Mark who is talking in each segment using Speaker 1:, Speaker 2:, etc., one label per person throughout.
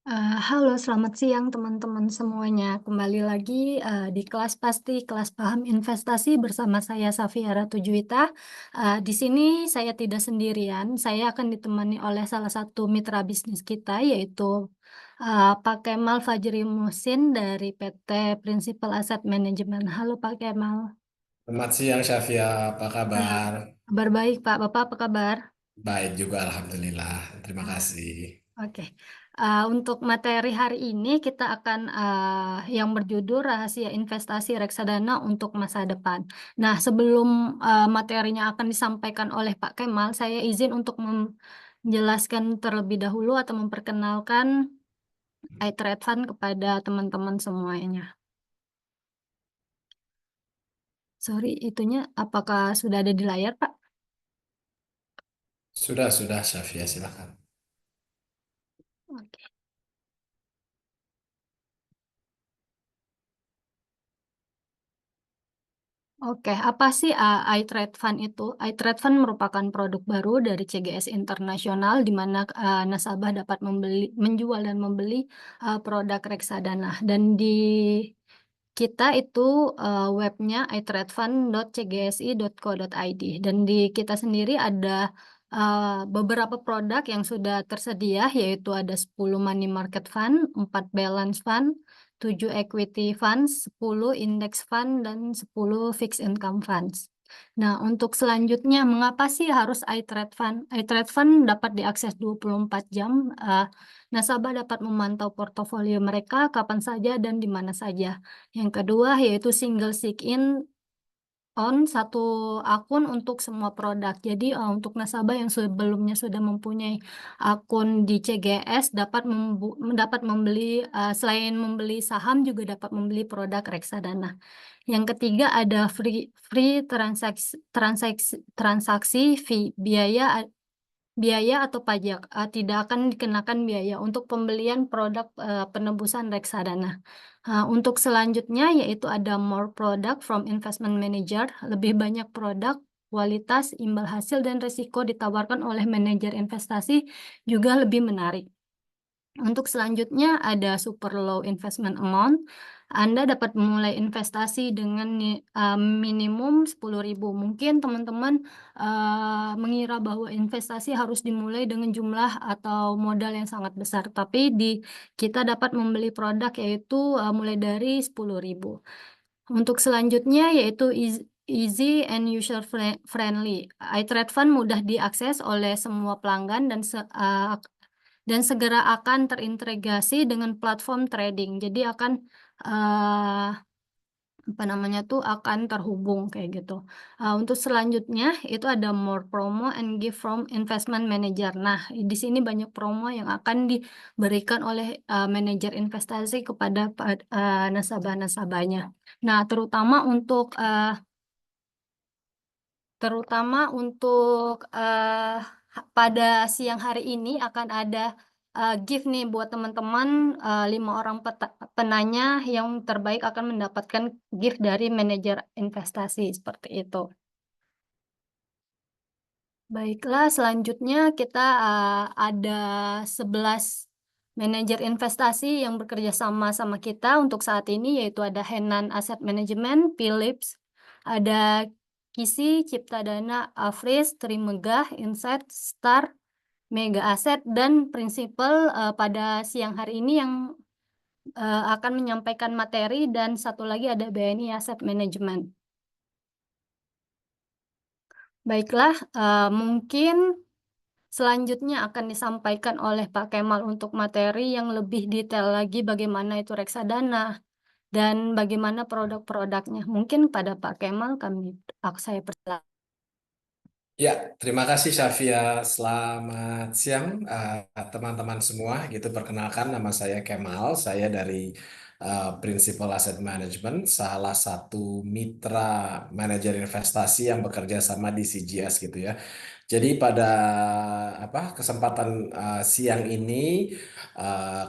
Speaker 1: Halo, selamat siang teman-teman semuanya. Kembali lagi di kelas pasti, kelas paham investasi bersama saya Safiara Tujuwita. Di sini saya tidak sendirian, saya akan ditemani oleh salah satu mitra bisnis kita, yaitu Pak Kemal Fajri Musin dari PT Principal Asset Management. Halo Pak Kemal.
Speaker 2: Selamat siang Syafia, apa
Speaker 1: Eh,
Speaker 2: kabar?
Speaker 1: Kabar baik Pak, Bapak apa kabar?
Speaker 2: Baik juga, Alhamdulillah. Terima
Speaker 1: Ah,
Speaker 2: kasih.
Speaker 1: Oke. Untuk materi hari ini kita akan yang berjudul Rahasia Investasi Reksadana untuk Masa Depan. Nah, sebelum materinya akan disampaikan oleh Pak Kemal, saya izin untuk menjelaskan terlebih dahulu atau memperkenalkan iTrade Fund kepada teman-teman semuanya. Sorry, itunya apakah sudah ada di layar, Pak?
Speaker 2: Sudah Syafia, silakan.
Speaker 1: Oke. Oke, apa sih iTrade Fund itu? iTrade Fund merupakan produk baru dari CGS Internasional di mana nasabah dapat menjual dan membeli produk reksadana. Dan di kita itu webnya itradefund.cgsi.co.id. Dan di kita sendiri ada beberapa produk yang sudah tersedia, yaitu ada 10 money market fund, 4 balance fund, 7 equity funds, 10 index fund, dan 10 fixed income funds. Nah, untuk selanjutnya, mengapa sih harus iTrade Fund? iTrade Fund dapat diakses 24 jam. Nasabah dapat memantau portofolio mereka kapan saja dan di mana saja. Yang kedua, yaitu single sign on satu akun untuk semua produk. Jadi untuk nasabah yang sebelumnya sudah mempunyai akun di CGS dapat membeli selain membeli saham juga dapat membeli produk reksadana. Yang ketiga ada free transaksi fee biaya atau pajak. Tidak akan dikenakan biaya untuk pembelian produk penebusan reksadana. Untuk selanjutnya yaitu ada more product from investment manager, lebih banyak produk, kualitas, imbal hasil, dan risiko ditawarkan oleh manajer investasi juga lebih menarik. Untuk selanjutnya ada super low investment amount. Anda dapat memulai investasi dengan minimum 10.000. Mungkin teman-teman mengira bahwa investasi harus dimulai dengan jumlah atau modal yang sangat besar. Tapi kita dapat membeli produk yaitu mulai dari 10.000. Untuk selanjutnya yaitu easy and user friendly. iTrade Fund mudah diakses oleh semua pelanggan dan segera akan terintegrasi dengan platform trading. Jadi akan eh, apa namanya tuh akan terhubung kayak gitu. Untuk selanjutnya itu ada more promo and gift from investment manager. Nah, di sini banyak promo yang akan diberikan oleh manajer investasi kepada nasabah-nasabahnya. Nah, terutama untuk pada siang hari ini akan ada gift nih buat teman-teman, 5 orang penanya yang terbaik akan mendapatkan gift dari manajer investasi seperti itu. Baiklah, selanjutnya kita ada 11 manajer investasi yang bekerja sama kita untuk saat ini, yaitu ada Henan Asset Management, Philips, ada Kisi, Ciptadana, Afris, Trimegah, Insight, Star, Mega Asset, dan Principal pada siang hari ini yang akan menyampaikan materi, dan satu lagi ada BNI Asset Management. Baiklah, mungkin selanjutnya akan disampaikan oleh Pak Kemal untuk materi yang lebih detail lagi bagaimana itu reksadana dan bagaimana produk-produknya. Mungkin pada Pak Kemal saya persilakan.
Speaker 2: Ya, terima kasih Syafia. Selamat siang teman-teman semua. Gitu perkenalkan nama saya Kemal. Saya dari Principal Asset Management, salah satu mitra manajer investasi yang bekerja sama di CGS gitu ya. Jadi pada kesempatan siang ini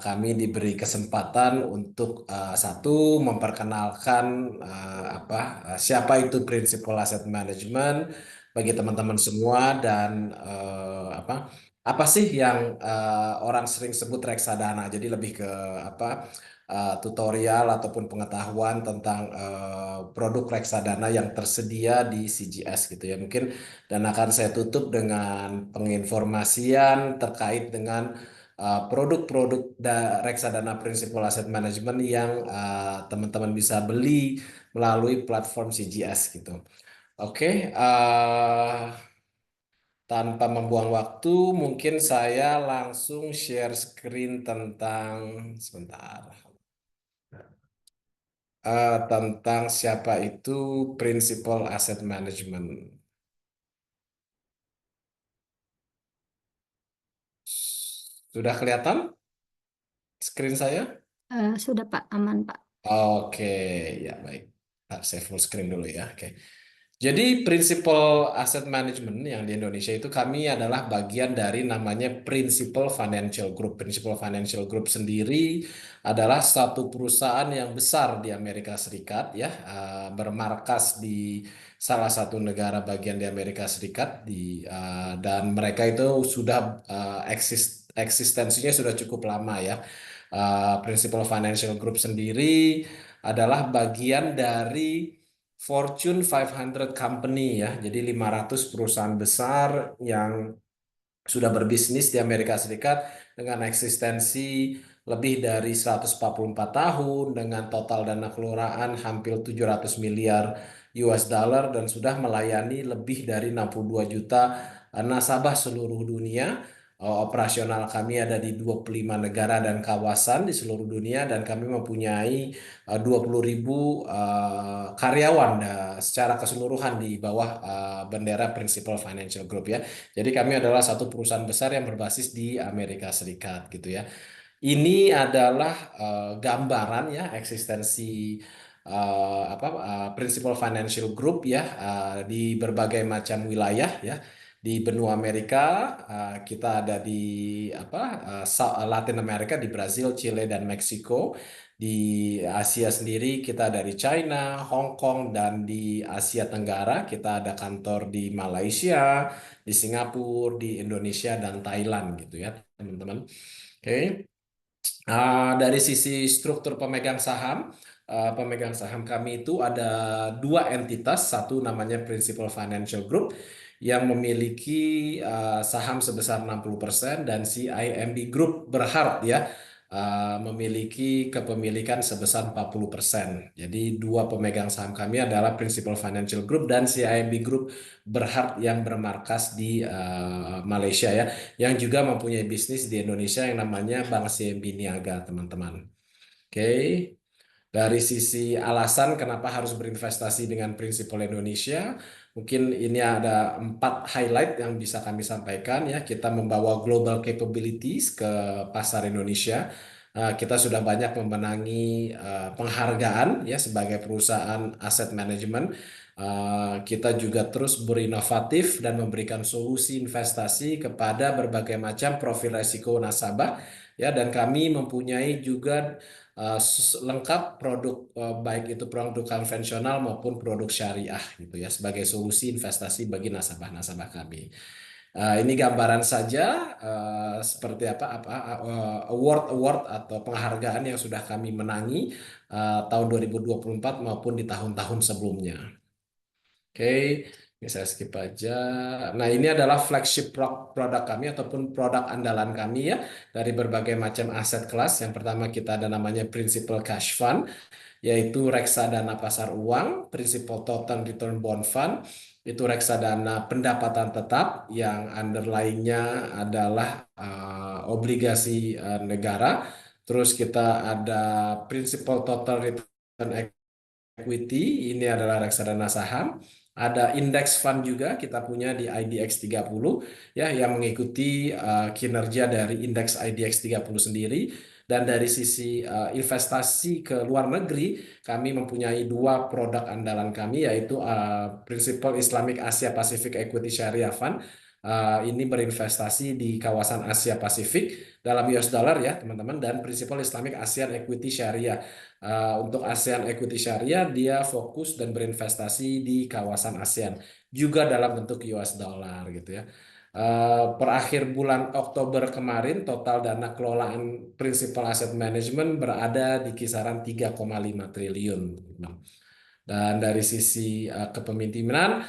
Speaker 2: kami diberi kesempatan untuk satu memperkenalkan siapa itu Principal Asset Management bagi teman-teman semua dan apa sih yang orang sering sebut reksadana? Jadi lebih ke apa tutorial ataupun pengetahuan tentang produk reksadana yang tersedia di CGS gitu ya. Mungkin dan akan saya tutup dengan penginformasian terkait dengan produk-produk reksadana Principal Asset Management yang teman-teman bisa beli melalui platform CGS gitu. Oke, tanpa membuang waktu, mungkin saya langsung share screen tentang sebentar. Tentang siapa itu Principal Asset Management. Sudah kelihatan screen saya?
Speaker 1: Sudah Pak, aman Pak.
Speaker 2: Oke, ya baik. Saya full screen dulu ya. Oke. Jadi Principal Asset Management yang di Indonesia itu kami adalah bagian dari namanya Principal Financial Group. Principal Financial Group sendiri adalah satu perusahaan yang besar di Amerika Serikat ya, bermarkas di salah satu negara bagian di Amerika Serikat dan mereka itu sudah eksistensinya sudah cukup lama ya. Principal Financial Group sendiri adalah bagian dari Fortune 500 Company ya. Jadi 500 perusahaan besar yang sudah berbisnis di Amerika Serikat dengan eksistensi lebih dari 144 tahun dengan total dana keluaran hampir 700 miliar US dollar dan sudah melayani lebih dari 62 juta nasabah seluruh dunia. Operasional kami ada di 25 negara dan kawasan di seluruh dunia dan kami mempunyai 20.000 karyawan secara keseluruhan di bawah bendera Principal Financial Group ya. Jadi kami adalah satu perusahaan besar yang berbasis di Amerika Serikat gitu ya. Ini adalah gambaran ya eksistensi Principal Financial Group ya di berbagai macam wilayah ya. Di benua Amerika kita ada di Latin Amerika di Brazil, Chile dan Meksiko. Di Asia sendiri kita dari China, Hong Kong dan di Asia Tenggara kita ada kantor di Malaysia, di Singapura, di Indonesia dan Thailand gitu ya, teman-teman. Oke. Dari sisi struktur pemegang saham kami itu ada dua entitas, satu namanya Principal Financial Group yang memiliki saham sebesar 60% dan si IMB Group berhak ya memiliki kepemilikan sebesar 40%. Jadi dua pemegang saham kami adalah Principal Financial Group dan si IMB Group berhak yang bermarkas di Malaysia ya yang juga mempunyai bisnis di Indonesia yang namanya Bank CMB Niaga, teman-teman. Oke, dari sisi alasan kenapa harus berinvestasi dengan Prinsipal Indonesia, mungkin ini ada 4 highlight yang bisa kami sampaikan ya. Kita membawa global capabilities ke pasar Indonesia. Kita sudah banyak memenangi penghargaan ya sebagai perusahaan aset manajemen. Kita juga terus berinovatif dan memberikan solusi investasi kepada berbagai macam profil risiko nasabah ya dan kami mempunyai juga lengkap produk baik itu produk konvensional maupun produk syariah gitu ya sebagai solusi investasi bagi nasabah-nasabah kami. Ini gambaran saja seperti apa award-award atau penghargaan yang sudah kami menangi tahun 2024 maupun di tahun-tahun sebelumnya. Oke, ini saya skip aja. Nah, ini adalah flagship produk kami ataupun produk andalan kami ya dari berbagai macam aset kelas. Yang pertama kita ada namanya Principal Cash Fund, yaitu reksadana pasar uang, Principal Total Return Bond Fund, itu reksadana pendapatan tetap yang underlying-nya adalah obligasi negara. Terus kita ada Principal Total Return Equity, ini adalah reksadana saham. Ada index fund juga kita punya di IDX 30 ya yang mengikuti kinerja dari indeks IDX 30 sendiri dan dari sisi investasi ke luar negeri kami mempunyai dua produk andalan kami yaitu Principal Islamic Asia Pacific Equity Sharia Fund. Ini berinvestasi di kawasan Asia Pasifik dalam US dollar ya teman-teman dan Principal Islamic ASEAN Equity Sharia. Untuk ASEAN Equity Sharia, dia fokus dan berinvestasi di kawasan ASEAN, juga dalam bentuk US dollar gitu ya. Per akhir bulan Oktober kemarin, total dana kelolaan Principal Asset Management berada di kisaran 3,5 triliun. Dan dari sisi kepemimpinan,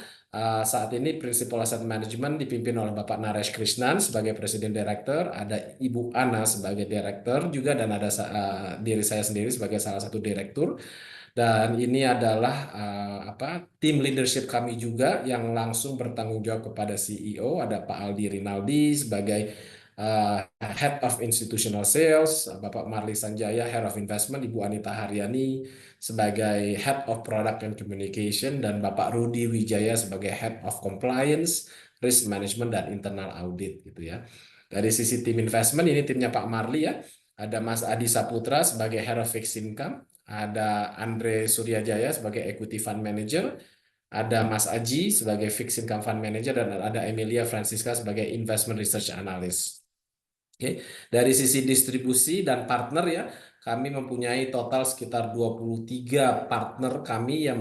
Speaker 2: saat ini Principal Asset Management dipimpin oleh Bapak Naresh Krishnan sebagai Presiden Direktur, ada Ibu Ana sebagai Direktur juga, dan ada diri saya sendiri sebagai salah satu Direktur. Dan ini adalah tim leadership kami juga yang langsung bertanggung jawab kepada CEO. Ada Pak Aldi Rinaldi sebagai Head of Institutional Sales, Bapak Marli Sanjaya Head of Investment, Ibu Anita Haryani sebagai Head of Product and Communication, dan Bapak Rudi Wijaya sebagai Head of Compliance, Risk Management, dan Internal Audit gitu ya. Dari sisi tim investment, ini timnya Pak Marli ya. Ada Mas Adi Saputra sebagai Head of Fixed Income, ada Andre Suryajaya sebagai Equity Fund Manager, ada Mas Aji sebagai Fixed Income Fund Manager, dan ada Emilia Francisca sebagai Investment Research Analyst. Oke. Dari sisi distribusi dan partner ya, kami mempunyai total sekitar 23 partner kami yang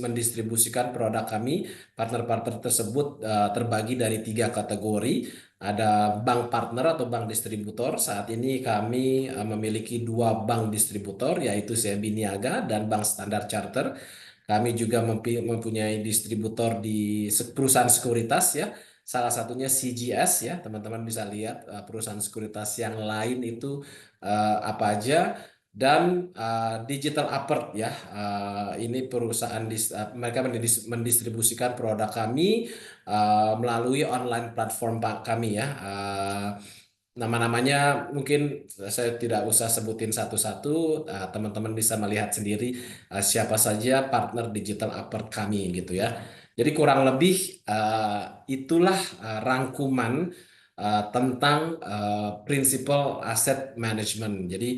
Speaker 2: mendistribusikan produk kami. Partner-partner tersebut terbagi dari 3 kategori. Ada bank partner atau bank distributor. Saat ini kami memiliki 2 bank distributor, yaitu CIMB Niaga dan Bank Standard Charter. Kami juga mempunyai distributor di perusahaan sekuritas ya. Salah satunya CGS ya, teman-teman bisa lihat perusahaan sekuritas yang lain itu apa aja. Dan Digital Apert ya, ini perusahaan mereka mendistribusikan produk kami melalui online platform kami ya. Nama-namanya mungkin saya tidak usah sebutin satu-satu, teman-teman bisa melihat sendiri siapa saja partner Digital Apert kami gitu ya. Jadi kurang lebih itulah rangkuman tentang Principal Asset Management. Jadi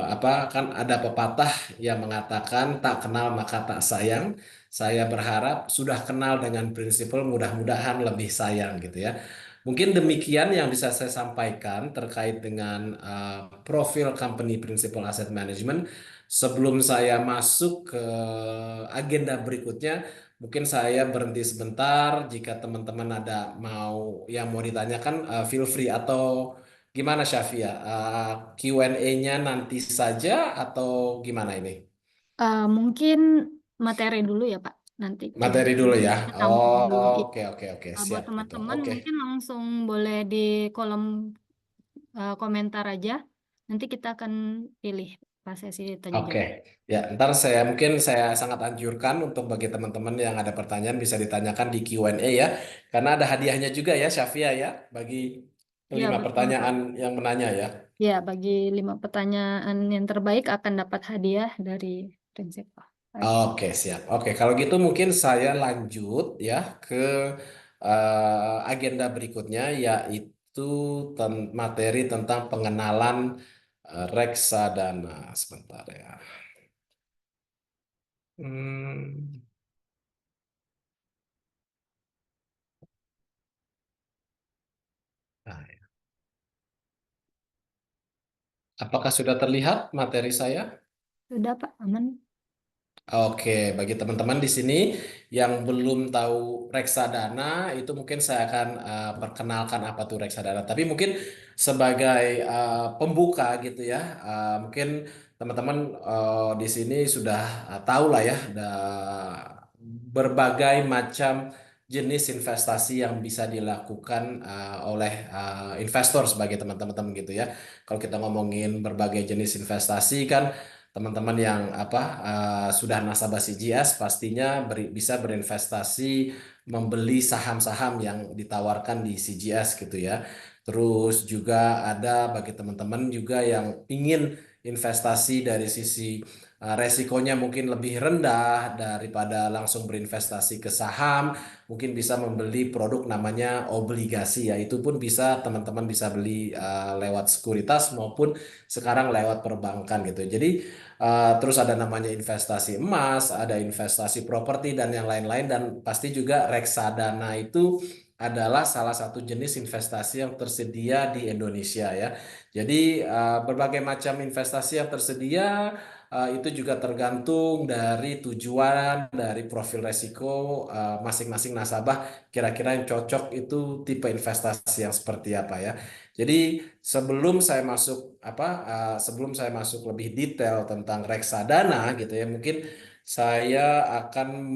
Speaker 2: apa kan ada pepatah yang mengatakan tak kenal maka tak sayang. Saya berharap sudah kenal dengan Principal, mudah-mudahan lebih sayang gitu ya. Mungkin demikian yang bisa saya sampaikan terkait dengan profil company Principal Asset Management. Sebelum saya masuk ke agenda berikutnya, mungkin saya berhenti sebentar. Jika teman-teman ada yang mau ditanyakan, feel free. Atau gimana Syafia? Q&A-nya nanti saja atau gimana ini?
Speaker 1: Mungkin materi dulu ya Pak. Nanti
Speaker 2: Materi dulu
Speaker 1: Q&A
Speaker 2: ya.
Speaker 1: kita tampung
Speaker 2: Oh,
Speaker 1: dulu.
Speaker 2: oke oke oke,
Speaker 1: Buat
Speaker 2: siap gitu.
Speaker 1: teman-teman
Speaker 2: Oke.
Speaker 1: mungkin langsung boleh di kolom komentar aja. Nanti kita akan pilih pas sesi tanya
Speaker 2: Oke,
Speaker 1: jawab.
Speaker 2: ya ntar saya sangat anjurkan untuk bagi teman-teman yang ada pertanyaan bisa ditanyakan di Q&A ya, karena ada hadiahnya juga ya Syafia ya, bagi
Speaker 1: Ya,
Speaker 2: kelima
Speaker 1: betul Pak.
Speaker 2: pertanyaan yang menanya ya.
Speaker 1: Ya, bagi 5 pertanyaan yang terbaik akan dapat hadiah dari prinsipal.
Speaker 2: Oke, siap. Oke, kalau gitu mungkin saya lanjut ya ke agenda berikutnya, yaitu materi tentang pengenalan reksadana. Sebentar ya. Hmm. Nah, apakah sudah terlihat materi saya?
Speaker 1: Sudah Pak, aman.
Speaker 2: Oke, bagi teman-teman di sini yang belum tahu reksadana, itu mungkin saya akan perkenalkan apa tuh reksadana. Tapi mungkin sebagai pembuka gitu ya, mungkin teman-teman di sini sudah tahu lah ya, ada berbagai macam jenis investasi yang bisa dilakukan oleh investor sebagai teman-teman gitu ya. Kalau kita ngomongin berbagai jenis investasi kan, teman-teman yang sudah nasabah CGS pastinya bisa berinvestasi membeli saham-saham yang ditawarkan di CGS gitu ya. Terus juga ada bagi teman-teman juga yang ingin investasi dari sisi resikonya mungkin lebih rendah daripada langsung berinvestasi ke saham, mungkin bisa membeli produk namanya obligasi ya. Itu pun bisa teman-teman bisa beli lewat sekuritas maupun sekarang lewat perbankan gitu. Jadi terus ada namanya investasi emas, ada investasi properti dan yang lain-lain, dan pasti juga reksadana itu adalah salah satu jenis investasi yang tersedia di Indonesia ya. Jadi berbagai macam investasi yang tersedia itu juga tergantung dari tujuan, dari profil resiko masing-masing nasabah. Kira-kira yang cocok itu tipe investasi yang seperti apa ya. Jadi sebelum saya masuk lebih detail tentang reksadana gitu ya, mungkin saya akan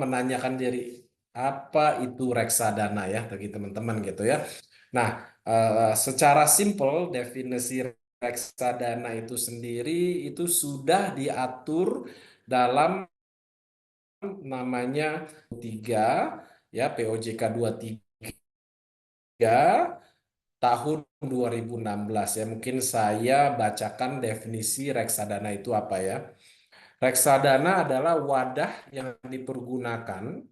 Speaker 2: menanyakan diri apa itu reksadana ya bagi teman-teman gitu ya. Nah, secara simpel definisi reksadana itu sendiri itu sudah diatur dalam namanya 3 ya POJK 23 tahun 2016 ya. Mungkin saya bacakan definisi reksadana itu apa ya. Reksadana adalah wadah yang dipergunakan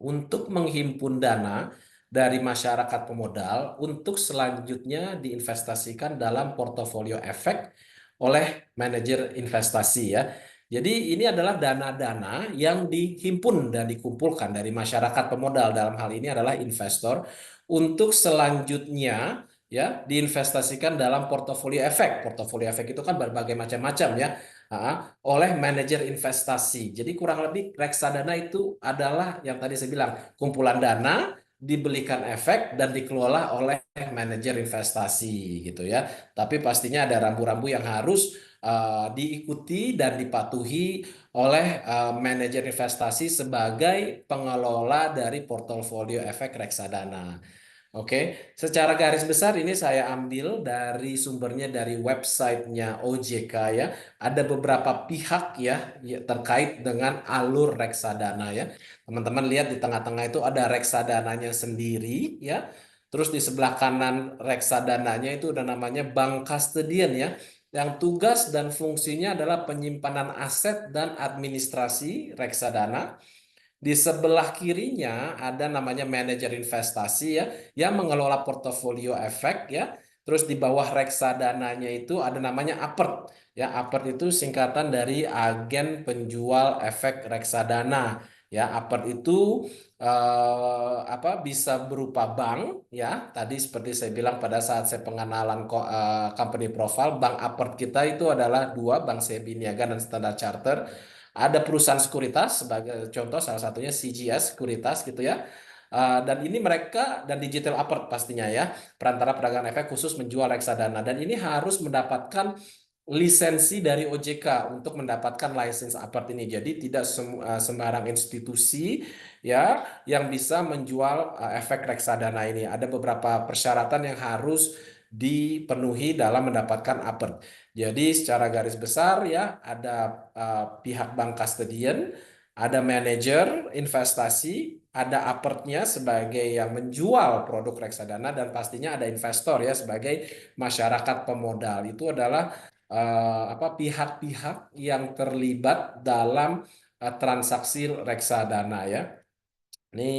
Speaker 2: untuk menghimpun dana dari masyarakat pemodal untuk selanjutnya diinvestasikan dalam portofolio efek oleh manajer investasi ya. Jadi ini adalah dana-dana yang dihimpun dan dikumpulkan dari masyarakat pemodal, dalam hal ini adalah investor, untuk selanjutnya ya diinvestasikan dalam portofolio efek. Portofolio efek itu kan berbagai macam-macam ya. Oleh manajer investasi. Jadi kurang lebih reksadana itu adalah yang tadi saya bilang, kumpulan dana dibelikan efek dan dikelola oleh manajer investasi gitu ya. Tapi pastinya ada rambu-rambu yang harus diikuti dan dipatuhi oleh manajer investasi sebagai pengelola dari portofolio efek reksadana. Oke, secara garis besar ini saya ambil dari sumbernya dari websitenya OJK ya. Ada beberapa pihak ya terkait dengan alur reksadana ya. Teman-teman lihat di tengah-tengah itu ada reksadananya sendiri ya. Terus di sebelah kanan reksadananya itu ada namanya bank custodian ya. Yang tugas dan fungsinya adalah penyimpanan aset dan administrasi reksadana. Di sebelah kirinya ada namanya manajer investasi ya, yang mengelola portofolio efek ya. Terus di bawah reksadananya itu ada namanya APERT. Ya, APERT itu singkatan dari agen penjual efek reksadana. Ya, APERT itu bisa berupa bank ya. Tadi seperti saya bilang pada saat saya pengenalan company profile, bank APERT kita itu adalah dua, Bank SEBI Niaga dan Standard Chartered. Ada perusahaan sekuritas sebagai contoh, salah satunya CGS Sekuritas gitu ya. Dan ini mereka dan Digital Apert pastinya ya, perantara perdagangan efek khusus menjual reksadana. Dan ini harus mendapatkan lisensi dari OJK untuk mendapatkan license apart ini. Jadi tidak sembarang institusi ya yang bisa menjual efek reksadana ini. Ada beberapa persyaratan yang harus dipenuhi dalam mendapatkan apart. Jadi secara garis besar ya ada pihak bank custodian, ada manajer investasi, ada apartnya sebagai yang menjual produk reksadana, dan pastinya ada investor ya sebagai masyarakat pemodal. Itu adalah pihak-pihak yang terlibat dalam transaksi reksadana ya. Ini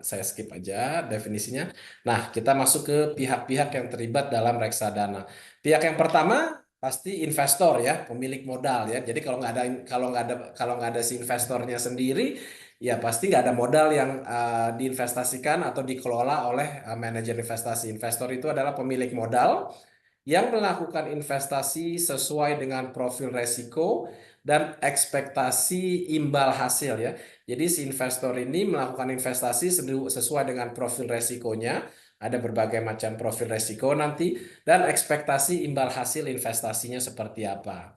Speaker 2: saya skip aja definisinya. Nah, kita masuk ke pihak-pihak yang terlibat dalam reksadana. Pihak yang pertama pasti investor ya, pemilik modal ya. Jadi kalau nggak ada si investornya sendiri, ya pasti nggak ada modal yang diinvestasikan atau dikelola oleh manajer investasi. Investor itu adalah pemilik modal yang melakukan investasi sesuai dengan profil resiko dan ekspektasi imbal hasil ya. Jadi si investor ini melakukan investasi sesuai dengan profil resikonya. Ada berbagai macam profil resiko nanti dan ekspektasi imbal hasil investasinya seperti apa.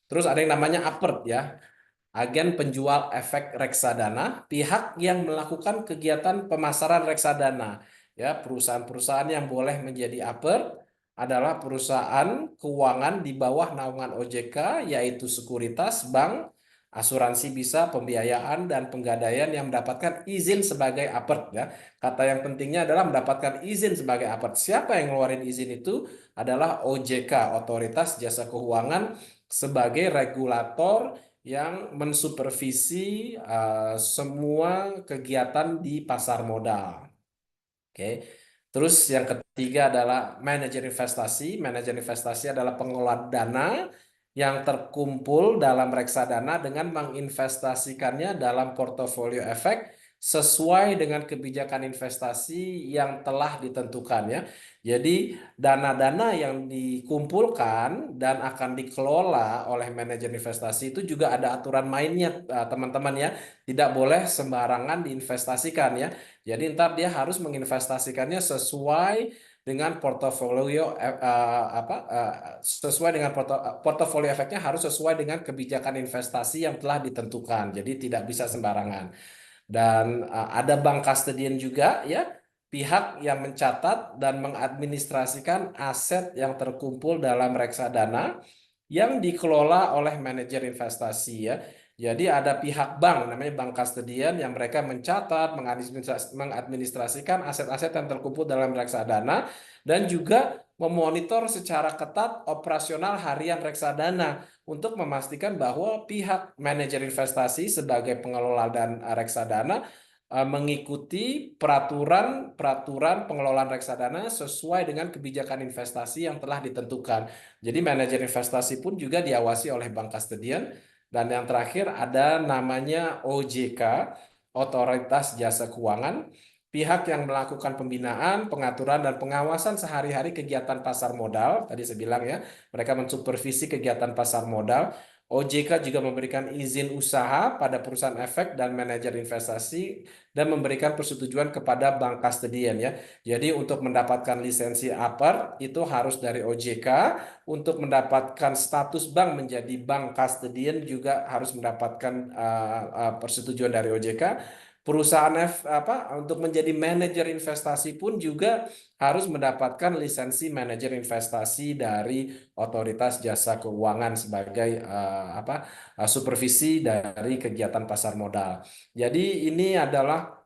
Speaker 2: Terus ada yang namanya APERT ya, agen penjual efek reksadana, pihak yang melakukan kegiatan pemasaran reksadana. Ya, perusahaan-perusahaan yang boleh menjadi APER adalah perusahaan keuangan di bawah naungan OJK, yaitu sekuritas, bank, asuransi bisa, pembiayaan, dan penggadaian yang mendapatkan izin sebagai APER. Ya. Kata yang pentingnya adalah mendapatkan izin sebagai APER. Siapa yang ngeluarin izin itu? Adalah OJK, Otoritas Jasa Keuangan, sebagai regulator yang mensupervisi semua kegiatan di pasar modal. Oke. Terus yang ketiga adalah manajer investasi. Manajer investasi adalah pengelola dana yang terkumpul dalam reksadana dengan menginvestasikannya dalam portofolio efek sesuai dengan kebijakan investasi yang telah ditentukan ya. Jadi dana-dana yang dikumpulkan dan akan dikelola oleh manajer investasi itu juga ada aturan mainnya teman-teman ya. Tidak boleh sembarangan diinvestasikan ya. Jadi ntar dia harus menginvestasikannya sesuai dengan portofolio sesuai dengan portofolio efeknya harus sesuai dengan kebijakan investasi yang telah ditentukan. Jadi tidak bisa sembarangan. Dan ada bank custodian juga ya, pihak yang mencatat dan mengadministrasikan aset yang terkumpul dalam reksadana yang dikelola oleh manajer investasi ya. Jadi ada pihak bank namanya bank custodian yang mereka mencatat, mengadministrasikan aset-aset yang terkumpul dalam reksadana dan juga memonitor secara ketat operasional harian reksadana untuk memastikan bahwa pihak manajer investasi sebagai pengelola dan reksadana mengikuti peraturan pengelolaan reksadana sesuai dengan kebijakan investasi yang telah ditentukan. Jadi manajer investasi pun juga diawasi oleh bank custodian. Dan yang terakhir ada namanya OJK, Otoritas Jasa Keuangan, pihak yang melakukan pembinaan, pengaturan, dan pengawasan sehari-hari kegiatan pasar modal. Tadi saya bilang ya, mereka mensupervisi kegiatan pasar modal. OJK juga memberikan izin usaha pada perusahaan efek dan manajer investasi dan memberikan persetujuan kepada bank custodian ya. Jadi untuk mendapatkan lisensi APER itu harus dari OJK, untuk mendapatkan status bank menjadi bank custodian juga harus mendapatkan persetujuan dari OJK. Perusahaan untuk menjadi manajer investasi pun juga harus mendapatkan lisensi manajer investasi dari Otoritas Jasa Keuangan sebagai supervisi dari kegiatan pasar modal. Jadi ini adalah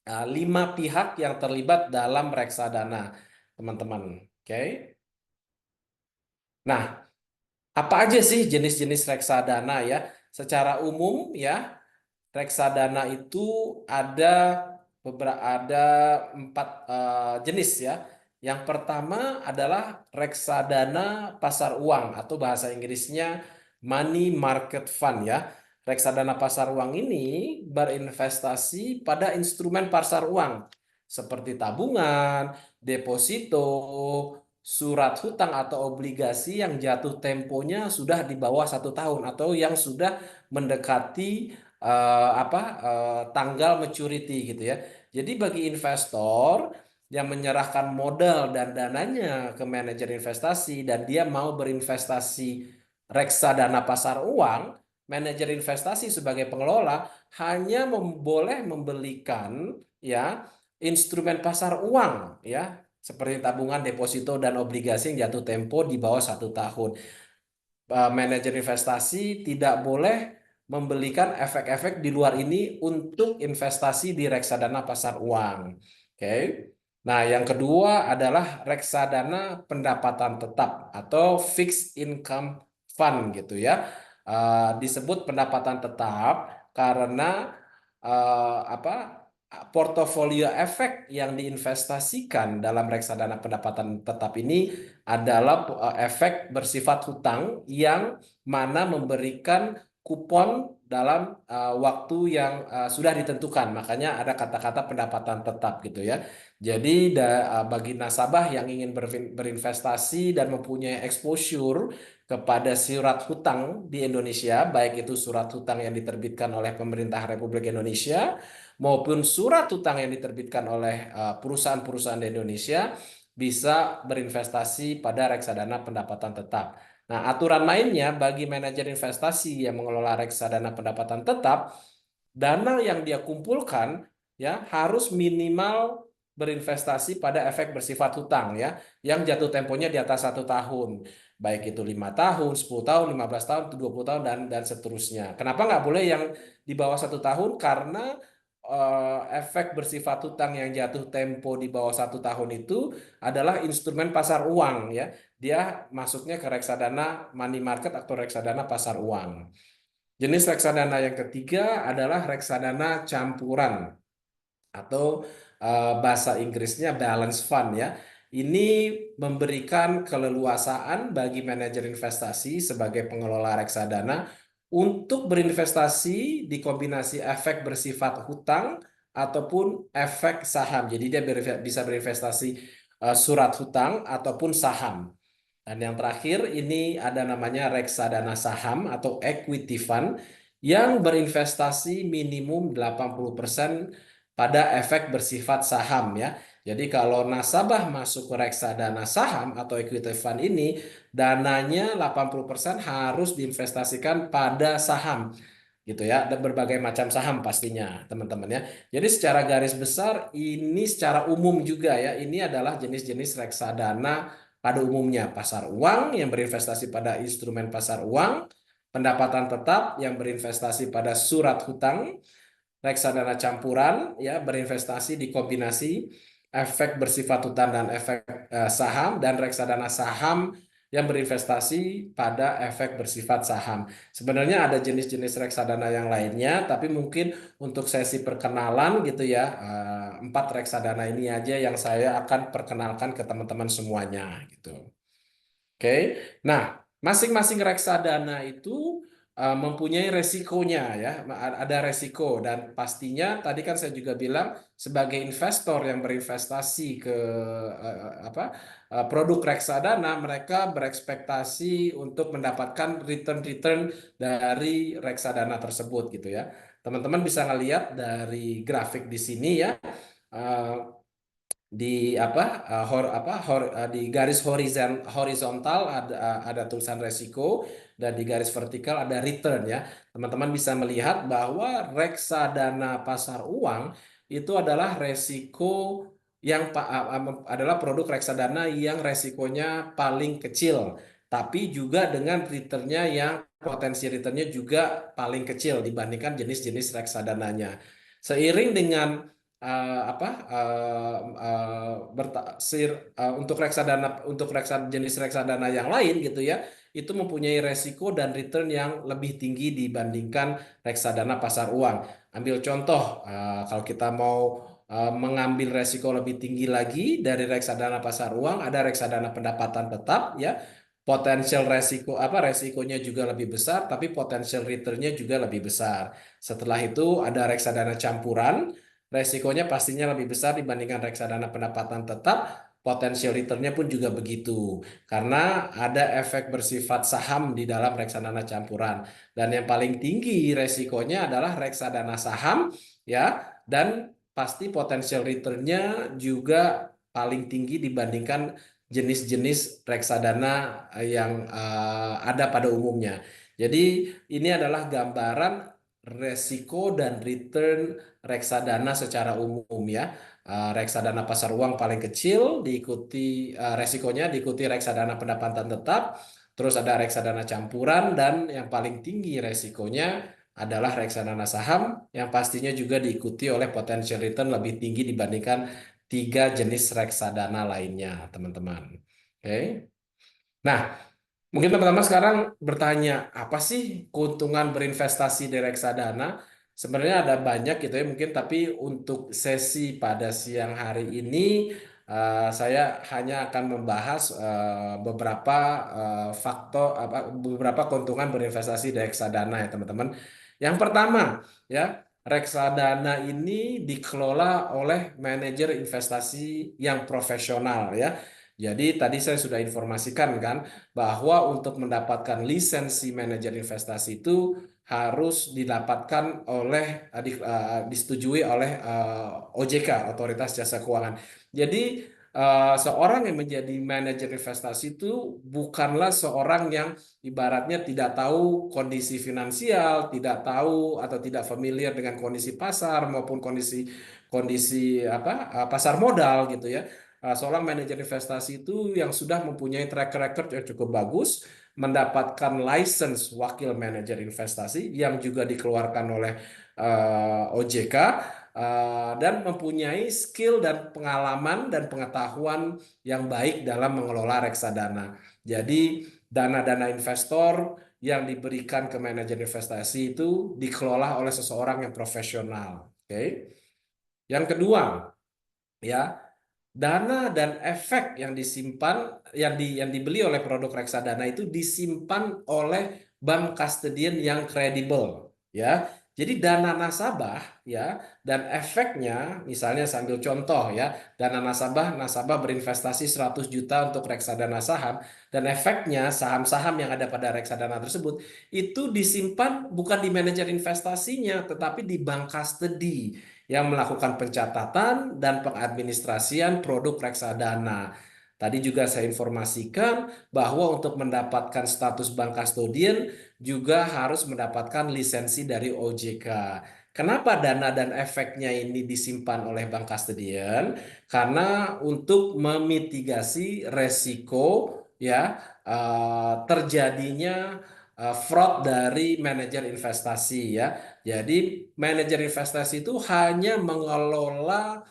Speaker 2: 5 pihak yang terlibat dalam reksadana, teman-teman. Oke. Nah, apa aja sih jenis-jenis reksadana ya? Secara umum ya, reksadana itu ada ada 4 jenis ya. Yang pertama adalah reksadana pasar uang atau bahasa Inggrisnya money market fund ya. Reksadana pasar uang ini berinvestasi pada instrumen pasar uang seperti tabungan, deposito, surat hutang atau obligasi yang jatuh temponya sudah di bawah 1 tahun atau yang sudah mendekati tanggal maturity gitu ya. Jadi bagi investor yang menyerahkan modal dan dananya ke manajer investasi dan dia mau berinvestasi reksadana pasar uang, manajer investasi sebagai pengelola hanya boleh membelikan ya instrumen pasar uang ya seperti tabungan, deposito, dan obligasi yang jatuh tempo di bawah 1 tahun. Manajer investasi tidak boleh membelikan efek-efek di luar ini untuk investasi di reksadana pasar uang. Oke. Nah, yang kedua adalah reksadana pendapatan tetap atau fixed income fund gitu ya. Disebut pendapatan tetap karena portofolio efek yang diinvestasikan dalam reksadana pendapatan tetap ini adalah efek bersifat hutang yang mana memberikan kupon dalam waktu yang sudah ditentukan. Makanya ada kata-kata pendapatan tetap gitu ya. Jadi bagi nasabah yang ingin berinvestasi dan mempunyai exposure kepada surat hutang di Indonesia, baik itu surat hutang yang diterbitkan oleh pemerintah Republik Indonesia maupun surat hutang yang diterbitkan oleh perusahaan-perusahaan di Indonesia, bisa berinvestasi pada reksadana pendapatan tetap. Nah, aturan mainnya bagi manajer investasi yang mengelola reksadana pendapatan tetap, dana yang dia kumpulkan ya harus minimal berinvestasi pada efek bersifat hutang ya, yang jatuh temponya di atas 1 tahun, baik itu 5 tahun, 10 tahun, 15 tahun, 20 tahun dan seterusnya. Kenapa nggak boleh yang di bawah 1 tahun? Karena efek bersifat hutang yang jatuh tempo di bawah 1 tahun itu adalah instrumen pasar uang ya. Dia masuknya ke reksadana money market atau reksadana pasar uang. Jenis reksadana yang ketiga adalah reksadana campuran atau bahasa Inggrisnya balance fund ya. Ini memberikan keleluasaan bagi manajer investasi sebagai pengelola reksadana untuk berinvestasi di kombinasi efek bersifat hutang ataupun efek saham. Jadi dia bisa berinvestasi surat hutang ataupun saham. Dan yang terakhir ini ada namanya reksadana saham atau equity fund yang berinvestasi minimum 80% pada efek bersifat saham ya. Jadi kalau nasabah masuk ke reksadana saham atau equity fund ini, dananya 80% harus diinvestasikan pada saham gitu ya, dan berbagai macam saham pastinya teman-teman ya. Jadi secara garis besar ini secara umum juga ya, ini adalah jenis-jenis reksadana pada umumnya: pasar uang yang berinvestasi pada instrumen pasar uang, pendapatan tetap yang berinvestasi pada surat hutang, reksadana campuran ya berinvestasi di kombinasi efek bersifat hutang dan efek saham, dan reksadana saham yang berinvestasi pada efek bersifat saham. Sebenarnya ada jenis-jenis reksadana yang lainnya, tapi mungkin untuk sesi perkenalan gitu ya, 4 reksadana ini aja yang saya akan perkenalkan ke teman-teman semuanya gitu. Oke, nah masing-masing reksadana itu mempunyai resikonya ya, ada resiko, dan pastinya tadi kan saya juga bilang sebagai investor yang berinvestasi ke produk reksadana, mereka berekspektasi untuk mendapatkan return-return dari reksadana tersebut gitu ya. Teman-teman bisa ngelihat dari grafik di sini ya. eh, di di garis horizontal ada tulisan resiko, dan di garis vertikal ada return ya. Teman-teman bisa melihat bahwa reksadana pasar uang itu adalah resiko yang adalah produk reksadana yang resikonya paling kecil, tapi juga dengan returnnya yang potensi returnnya juga paling kecil dibandingkan jenis-jenis reksadananya. Seiring dengan untuk jenis reksadana yang lain gitu ya, itu mempunyai resiko dan return yang lebih tinggi dibandingkan reksadana pasar uang. Ambil contoh, kalau kita mau mengambil resiko lebih tinggi lagi dari reksadana pasar uang, ada reksadana pendapatan tetap ya. Potensial resikonya juga lebih besar, tapi potensial returnnya juga lebih besar. Setelah itu ada reksadana campuran, resikonya pastinya lebih besar dibandingkan reksadana pendapatan tetap, potensial returnnya pun juga begitu. Karena ada efek bersifat saham di dalam reksadana campuran. Dan yang paling tinggi resikonya adalah reksadana saham ya, dan pasti potensial returnnya juga paling tinggi dibandingkan jenis-jenis reksadana yang ada pada umumnya. Jadi ini adalah gambaran resiko dan return reksadana secara umum ya. Reksadana pasar uang paling kecil, diikuti resikonya diikuti reksadana pendapatan tetap, terus ada reksadana campuran, dan yang paling tinggi resikonya adalah reksadana saham yang pastinya juga diikuti oleh potensial return lebih tinggi dibandingkan 3 jenis reksadana lainnya, teman-teman. Oke. Nah, mungkin teman-teman sekarang bertanya, apa sih keuntungan berinvestasi di reksadana? Sebenarnya ada banyak gitu ya mungkin, tapi untuk sesi pada siang hari ini saya hanya akan membahas beberapa beberapa keuntungan berinvestasi di reksadana ya teman-teman. Yang pertama ya, reksadana ini dikelola oleh manajer investasi yang profesional ya. Jadi tadi saya sudah informasikan kan, bahwa untuk mendapatkan lisensi manajer investasi itu harus didapatkan oleh disetujui oleh OJK, Otoritas Jasa Keuangan. Jadi seorang yang menjadi manajer investasi itu bukanlah seorang yang ibaratnya tidak tahu kondisi finansial, tidak tahu atau tidak familiar dengan kondisi pasar maupun kondisi kondisi pasar modal gitu ya. Seorang manajer investasi itu yang sudah mempunyai track record yang cukup bagus, mendapatkan license wakil manajer investasi yang juga dikeluarkan oleh OJK, dan mempunyai skill dan pengalaman dan pengetahuan yang baik dalam mengelola reksadana. Jadi dana-dana investor yang diberikan ke manajer investasi itu dikelola oleh seseorang yang profesional. Oke. Yang kedua, ya, dana dan efek yang disimpan, yang dibeli oleh produk reksadana itu disimpan oleh bank custodian yang kredibel, ya. Jadi dana nasabah ya dan efeknya misalnya sambil contoh ya, dana nasabah berinvestasi 100 juta untuk reksadana saham dan efeknya saham-saham yang ada pada reksadana tersebut itu disimpan bukan di manajer investasinya tetapi di bank custody yang melakukan pencatatan dan pengadministrasian produk reksadana. Tadi juga saya informasikan bahwa untuk mendapatkan status bank custodian juga harus mendapatkan lisensi dari OJK. Kenapa dana dan efeknya ini disimpan oleh bank custodian? Karena untuk memitigasi resiko ya terjadinya fraud dari manajer investasi ya. Jadi manajer investasi itu hanya mengelola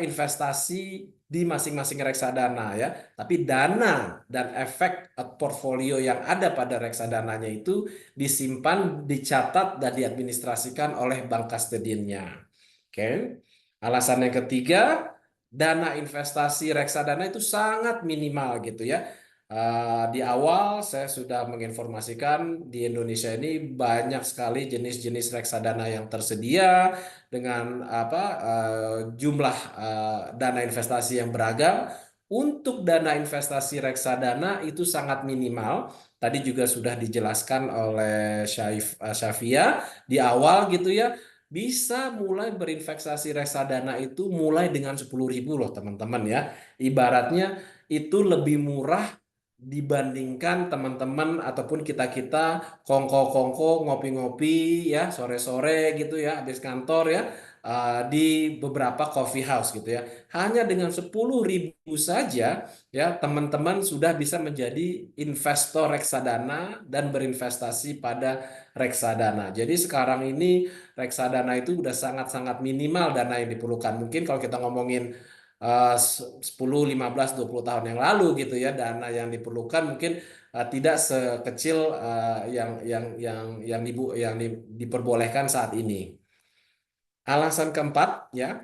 Speaker 2: investasi di masing-masing reksadana ya. Tapi dana dan efek portfolio yang ada pada reksadananya itu disimpan, dicatat, dan diadministrasikan oleh bank custodiannya. Oke. Alasan yang ketiga, dana investasi reksadana itu sangat minimal gitu ya. Di awal saya sudah menginformasikan di Indonesia ini banyak sekali jenis-jenis reksadana yang tersedia dengan jumlah dana investasi yang beragam. Untuk dana investasi reksadana itu sangat minimal. Tadi juga sudah dijelaskan oleh Syafia di awal gitu ya. Bisa mulai berinvestasi reksadana itu mulai dengan 10.000 loh teman-teman ya. Ibaratnya itu lebih murah dibandingkan teman-teman ataupun kita-kita kongko-kongko ngopi-ngopi ya sore-sore gitu ya habis kantor ya di beberapa coffee house gitu ya. Hanya dengan 10.000 saja ya teman-teman sudah bisa menjadi investor reksadana dan berinvestasi pada reksadana. Jadi sekarang ini reksadana itu udah sangat-sangat minimal dana yang diperlukan. Mungkin kalau kita ngomongin 10, 15, 20 tahun yang lalu gitu ya, dana yang diperlukan mungkin tidak sekecil yang diperbolehkan saat ini. Alasan keempat ya,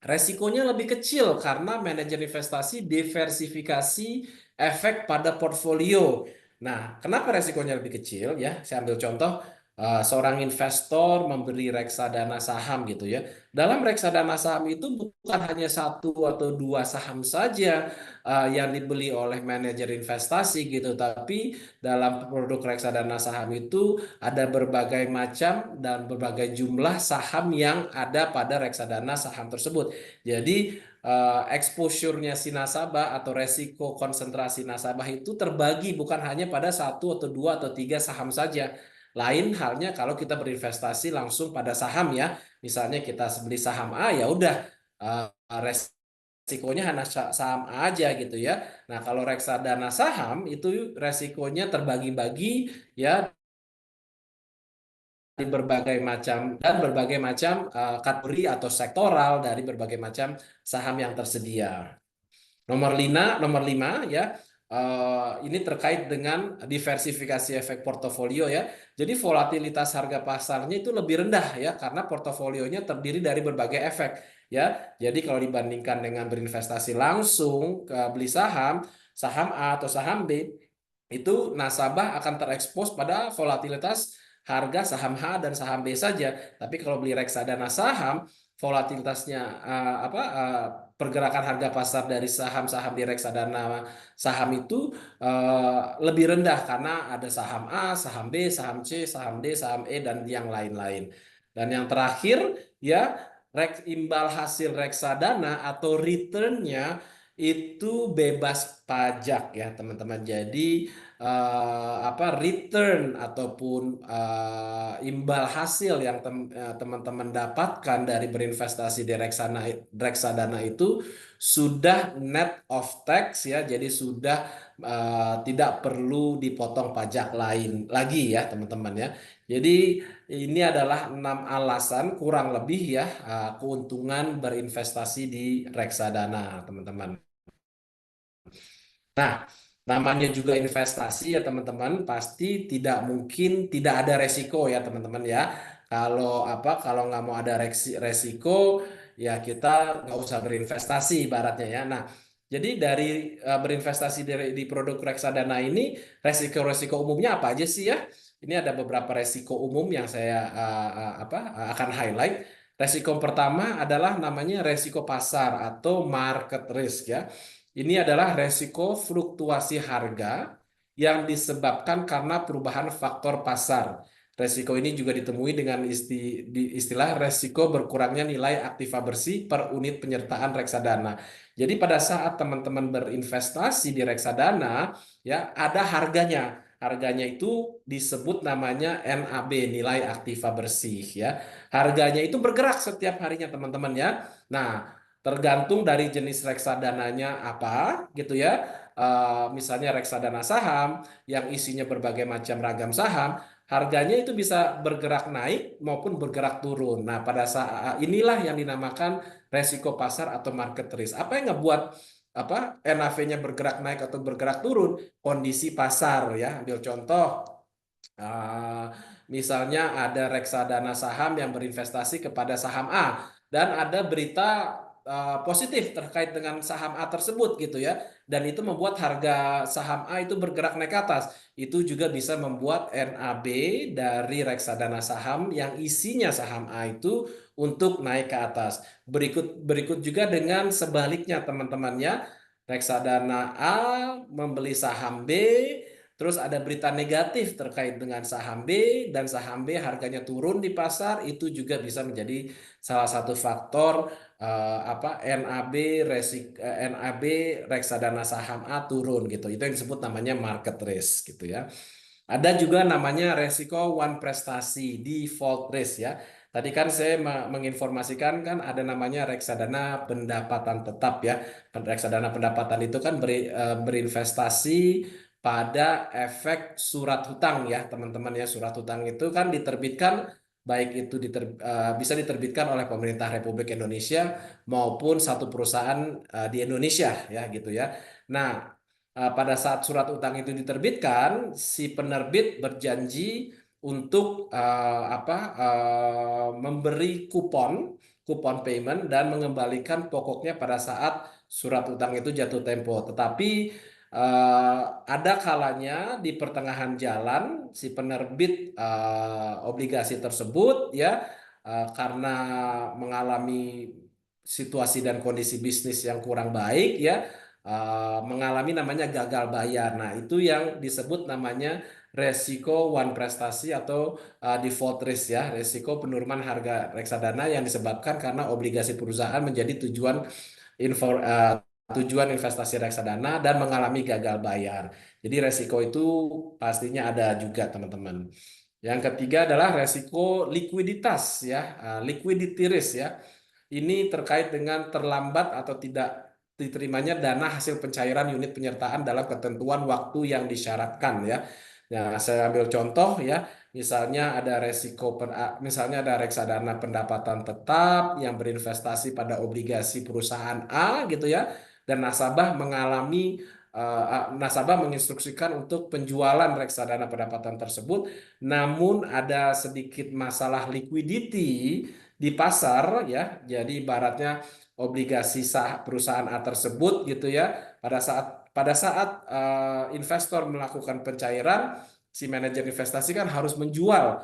Speaker 2: resikonya lebih kecil karena manajer investasi diversifikasi efek pada portfolio. Nah, kenapa resikonya lebih kecil ya? Saya ambil contoh seorang investor memberi reksadana saham gitu ya. Dalam reksadana saham itu bukan hanya satu atau dua saham saja yang dibeli oleh manajer investasi gitu, tapi dalam produk reksadana saham itu ada berbagai macam dan berbagai jumlah saham yang ada pada reksadana saham tersebut. Jadi exposure-nya si nasabah atau resiko konsentrasi nasabah itu terbagi bukan hanya pada satu atau dua atau tiga saham saja. Lain halnya kalau kita berinvestasi langsung pada saham ya. Misalnya kita beli saham A ya udah resikonya hanya saham A aja gitu ya. Nah, kalau reksadana saham itu resikonya terbagi-bagi ya di berbagai macam kategori atau sektoral dari berbagai macam saham yang tersedia. Nomor lima ya. Ini terkait dengan diversifikasi efek portofolio ya. Jadi volatilitas harga pasarnya itu lebih rendah ya karena portofolionya terdiri dari berbagai efek ya. Jadi kalau dibandingkan dengan berinvestasi langsung ke beli saham, saham A atau saham B, itu nasabah akan terekspos pada volatilitas harga saham H dan saham B saja. Tapi kalau beli reksadana saham, volatilitasnya pergerakan harga pasar dari saham-saham di reksadana saham itu lebih rendah karena ada saham A, saham B, saham C, saham D, saham E dan yang lain-lain. Dan yang terakhir ya imbal hasil reksadana atau returnnya itu bebas pajak ya teman-teman. Jadi return ataupun imbal hasil yang teman-teman dapatkan dari berinvestasi di reksadana itu sudah net of tax ya. Jadi sudah tidak perlu dipotong pajak lain lagi ya teman-teman ya. Jadi ini adalah 6 alasan kurang lebih ya keuntungan berinvestasi di reksadana teman-teman. Nah, namanya juga investasi ya teman-teman, pasti tidak mungkin tidak ada resiko ya teman-teman ya. Kalau nggak mau ada resiko ya kita nggak usah berinvestasi ibaratnya ya. Nah, Jadi dari berinvestasi di produk reksadana ini, resiko-resiko umumnya apa aja sih ya? Ini ada beberapa resiko umum yang saya akan highlight. Resiko pertama adalah namanya resiko pasar atau market risk ya. Ini adalah resiko fluktuasi harga yang disebabkan karena perubahan faktor pasar. Resiko ini juga ditemui dengan istilah resiko berkurangnya nilai aktiva bersih per unit penyertaan reksadana. Jadi pada saat teman-teman berinvestasi di reksadana, ya ada harganya. Harganya itu disebut namanya NAB, nilai aktiva bersih ya. Harganya itu bergerak setiap harinya teman-teman ya. Nah, tergantung dari jenis reksadananya apa gitu ya. Misalnya reksadana saham yang isinya berbagai macam ragam saham, harganya itu bisa bergerak naik maupun bergerak turun. Nah, pada saat inilah yang dinamakan resiko pasar atau market risk. Apa yang ngebuat NAV-nya bergerak naik atau bergerak turun? Kondisi pasar ya. Ambil contoh, uh, misalnya ada reksadana saham yang berinvestasi kepada saham A dan ada berita positif terkait dengan saham A tersebut gitu ya. Dan itu membuat harga saham A itu bergerak naik ke atas. Itu juga bisa membuat NAB dari reksadana saham yang isinya saham A itu untuk naik ke atas. Berikut berikut juga dengan sebaliknya teman-temannya, reksadana A membeli saham B, terus ada berita negatif terkait dengan saham B dan saham B harganya turun di pasar, itu juga bisa menjadi salah satu faktor NAB NAB reksadana saham A turun gitu. Itu yang disebut namanya market risk gitu ya. Ada juga namanya resiko one prestasi, default risk ya. Tadi kan saya menginformasikan kan ada namanya reksadana pendapatan tetap ya. Reksadana pendapatan itu kan berinvestasi pada efek surat hutang ya teman-teman ya. Surat hutang itu kan diterbitkan baik itu bisa diterbitkan oleh pemerintah Republik Indonesia maupun satu perusahaan di Indonesia ya gitu ya. Nah, pada saat surat utang itu diterbitkan, si penerbit berjanji untuk memberi kupon payment dan mengembalikan pokoknya pada saat surat utang itu jatuh tempo. Tetapi ada kalanya di pertengahan jalan si penerbit obligasi tersebut ya karena mengalami situasi dan kondisi bisnis yang kurang baik ya mengalami namanya gagal bayar. Nah, itu yang disebut namanya resiko one prestasi atau default risk ya, resiko penurunan harga reksadana yang disebabkan karena obligasi perusahaan menjadi tujuan investasi reksadana dan mengalami gagal bayar. Jadi resiko itu pastinya ada juga, teman-teman. Yang ketiga adalah resiko likuiditas ya, liquidity risk ya. Ini terkait dengan terlambat atau tidak diterimanya dana hasil pencairan unit penyertaan dalam ketentuan waktu yang disyaratkan ya. Nah, saya ambil contoh ya, misalnya ada misalnya ada reksadana pendapatan tetap yang berinvestasi pada obligasi perusahaan A gitu ya, dan nasabah menginstruksikan untuk penjualan reksadana pendapatan tersebut, namun ada sedikit masalah liquidity di pasar ya. Jadi ibaratnya obligasi perusahaan A tersebut gitu ya pada saat investor melakukan pencairan, si manajer investasi kan harus menjual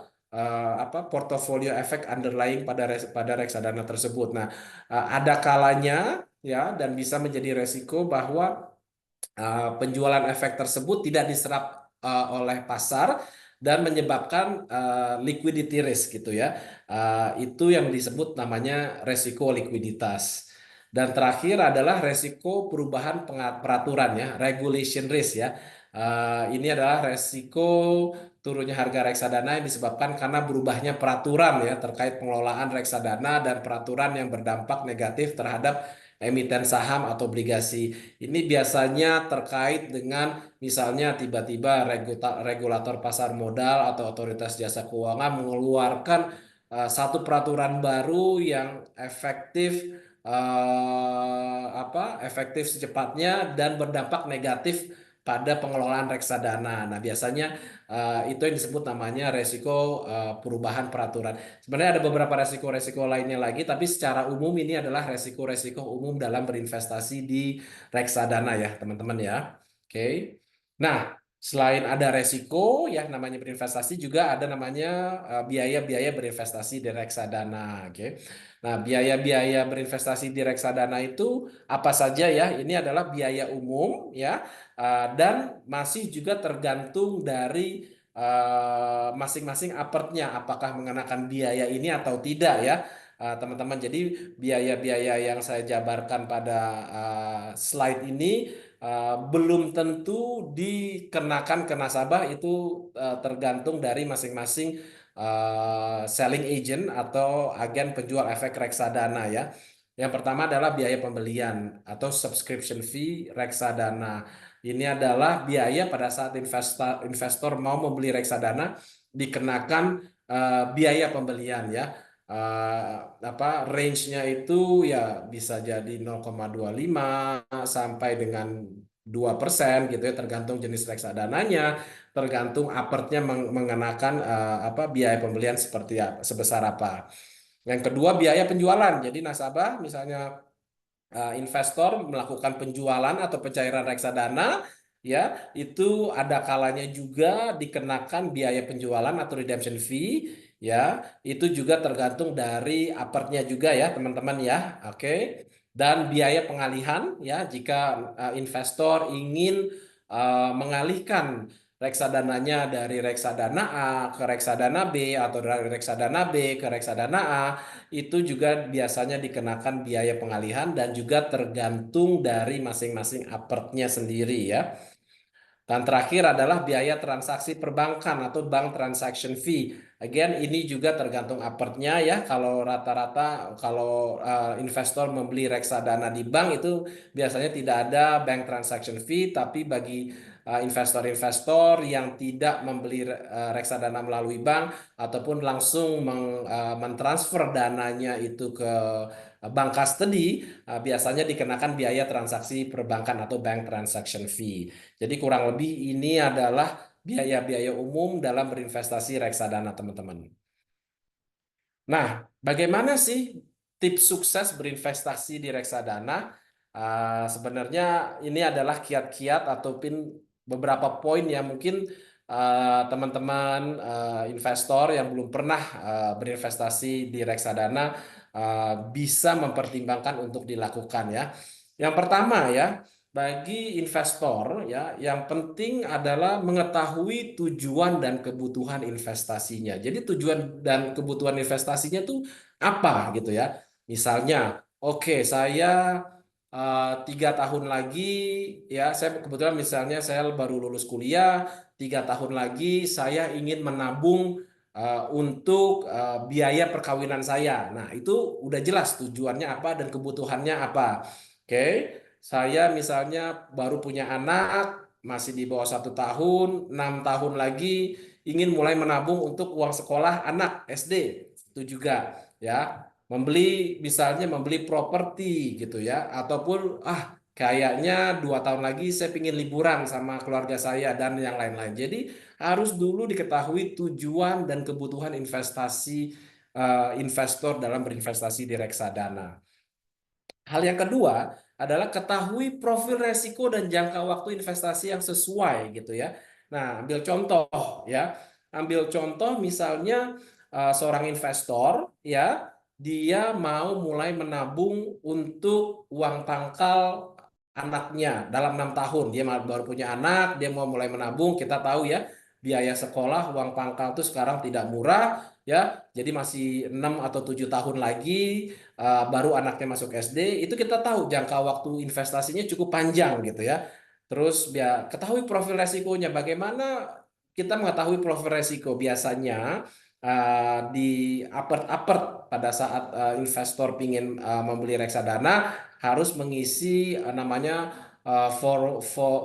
Speaker 2: portofolio efek underlying pada reksadana tersebut. Nah, ada kalanya ya dan bisa menjadi resiko bahwa penjualan efek tersebut tidak diserap oleh pasar dan menyebabkan liquidity risk gitu ya. Itu yang disebut namanya resiko likuiditas. Dan terakhir adalah resiko perubahan peraturan ya, regulation risk ya. Ini adalah resiko turunnya harga reksadana yang disebabkan karena berubahnya peraturan ya terkait pengelolaan reksadana dan peraturan yang berdampak negatif terhadap emiten saham atau obligasi. Ini biasanya terkait dengan misalnya tiba-tiba regulator pasar modal atau otoritas jasa keuangan mengeluarkan satu peraturan baru yang efektif secepatnya dan berdampak negatif pada pengelolaan reksadana. Nah, biasanya itu yang disebut namanya resiko perubahan peraturan. Sebenarnya ada beberapa resiko-resiko lainnya lagi, tapi secara umum ini adalah resiko-resiko umum dalam berinvestasi di reksadana ya, teman-teman ya. Oke. Nah, selain ada resiko ya namanya berinvestasi juga ada namanya biaya-biaya berinvestasi di reksadana. Oke. Nah, biaya-biaya berinvestasi di reksadana itu apa saja ya? Ini adalah biaya umum ya, dan masih juga tergantung dari masing-masing apartnya apakah mengenakan biaya ini atau tidak ya. Teman-teman, jadi biaya-biaya yang saya jabarkan pada slide ini belum tentu dikenakan ke nasabah, itu tergantung dari masing-masing selling agent atau agen penjual efek reksadana ya. Yang pertama adalah biaya pembelian atau subscription fee reksadana. Ini adalah biaya pada saat investor mau membeli reksadana dikenakan biaya pembelian ya. Range-nya itu ya bisa jadi 0,25 sampai dengan 2% gitu ya, tergantung jenis reksadananya, tergantung apartnya mengenakan biaya pembelian seperti apa, sebesar apa. Yang kedua biaya penjualan. Jadi nasabah misalnya investor melakukan penjualan atau pencairan reksadana ya, itu ada kalanya juga dikenakan biaya penjualan atau redemption fee ya, itu juga tergantung dari apartnya juga ya teman-teman ya. Oke. Dan biaya pengalihan ya, jika investor ingin mengalihkan reksadananya dari reksadana A ke reksadana B atau dari reksadana B ke reksadana A, itu juga biasanya dikenakan biaya pengalihan dan juga tergantung dari masing-masing apartnya sendiri ya. Dan terakhir adalah biaya transaksi perbankan atau bank transaction fee. Again, ini juga tergantung apartnya ya. Kalau rata-rata kalau investor membeli reksadana di bank itu biasanya tidak ada bank transaction fee, tapi bagi investor-investor yang tidak membeli reksadana melalui bank ataupun langsung mentransfer dananya itu ke bank custody, biasanya dikenakan biaya transaksi perbankan atau bank transaction fee. Jadi kurang lebih ini adalah biaya-biaya umum dalam berinvestasi reksadana, teman-teman. Nah, bagaimana sih tips sukses berinvestasi di reksadana? Sebenarnya ini adalah kiat-kiat ataupun beberapa poin yang mungkin teman-teman investor yang belum pernah berinvestasi di reksadana bisa mempertimbangkan untuk dilakukan ya. Yang pertama ya, bagi investor ya, yang penting adalah mengetahui tujuan dan kebutuhan investasinya. Jadi tujuan dan kebutuhan investasinya tuh apa gitu ya. Misalnya, oke, saya 3 tahun lagi ya, saya kebetulan misalnya saya baru lulus kuliah, 3 tahun lagi saya ingin menabung untuk biaya perkawinan saya. Nah, itu udah jelas tujuannya apa dan kebutuhannya apa. Oke. Saya misalnya baru punya anak, masih di bawah 1 tahun, 6 tahun lagi ingin mulai menabung untuk uang sekolah anak SD. Itu juga ya. Misalnya membeli properti gitu ya. Ataupun kayaknya 2 tahun lagi saya ingin liburan sama keluarga saya dan yang lain-lain. Jadi harus dulu diketahui tujuan dan kebutuhan investasi investor dalam berinvestasi di reksadana. Hal yang kedua adalah ketahui profil resiko dan jangka waktu investasi yang sesuai gitu ya. Nah, ambil contoh ya. Ambil contoh misalnya seorang investor ya, dia mau mulai menabung untuk uang pangkal anaknya dalam 6 tahun. Dia baru punya anak, dia mau mulai menabung. Kita tahu ya, biaya sekolah uang pangkal itu sekarang tidak murah ya. Jadi masih 6 atau 7 tahun lagi baru anaknya masuk SD, itu kita tahu jangka waktu investasinya cukup panjang gitu ya. Terus ya ketahui profil resikonya. Bagaimana kita mengetahui profil resiko? Biasanya di apert-apert pada saat investor ingin membeli reksadana harus mengisi namanya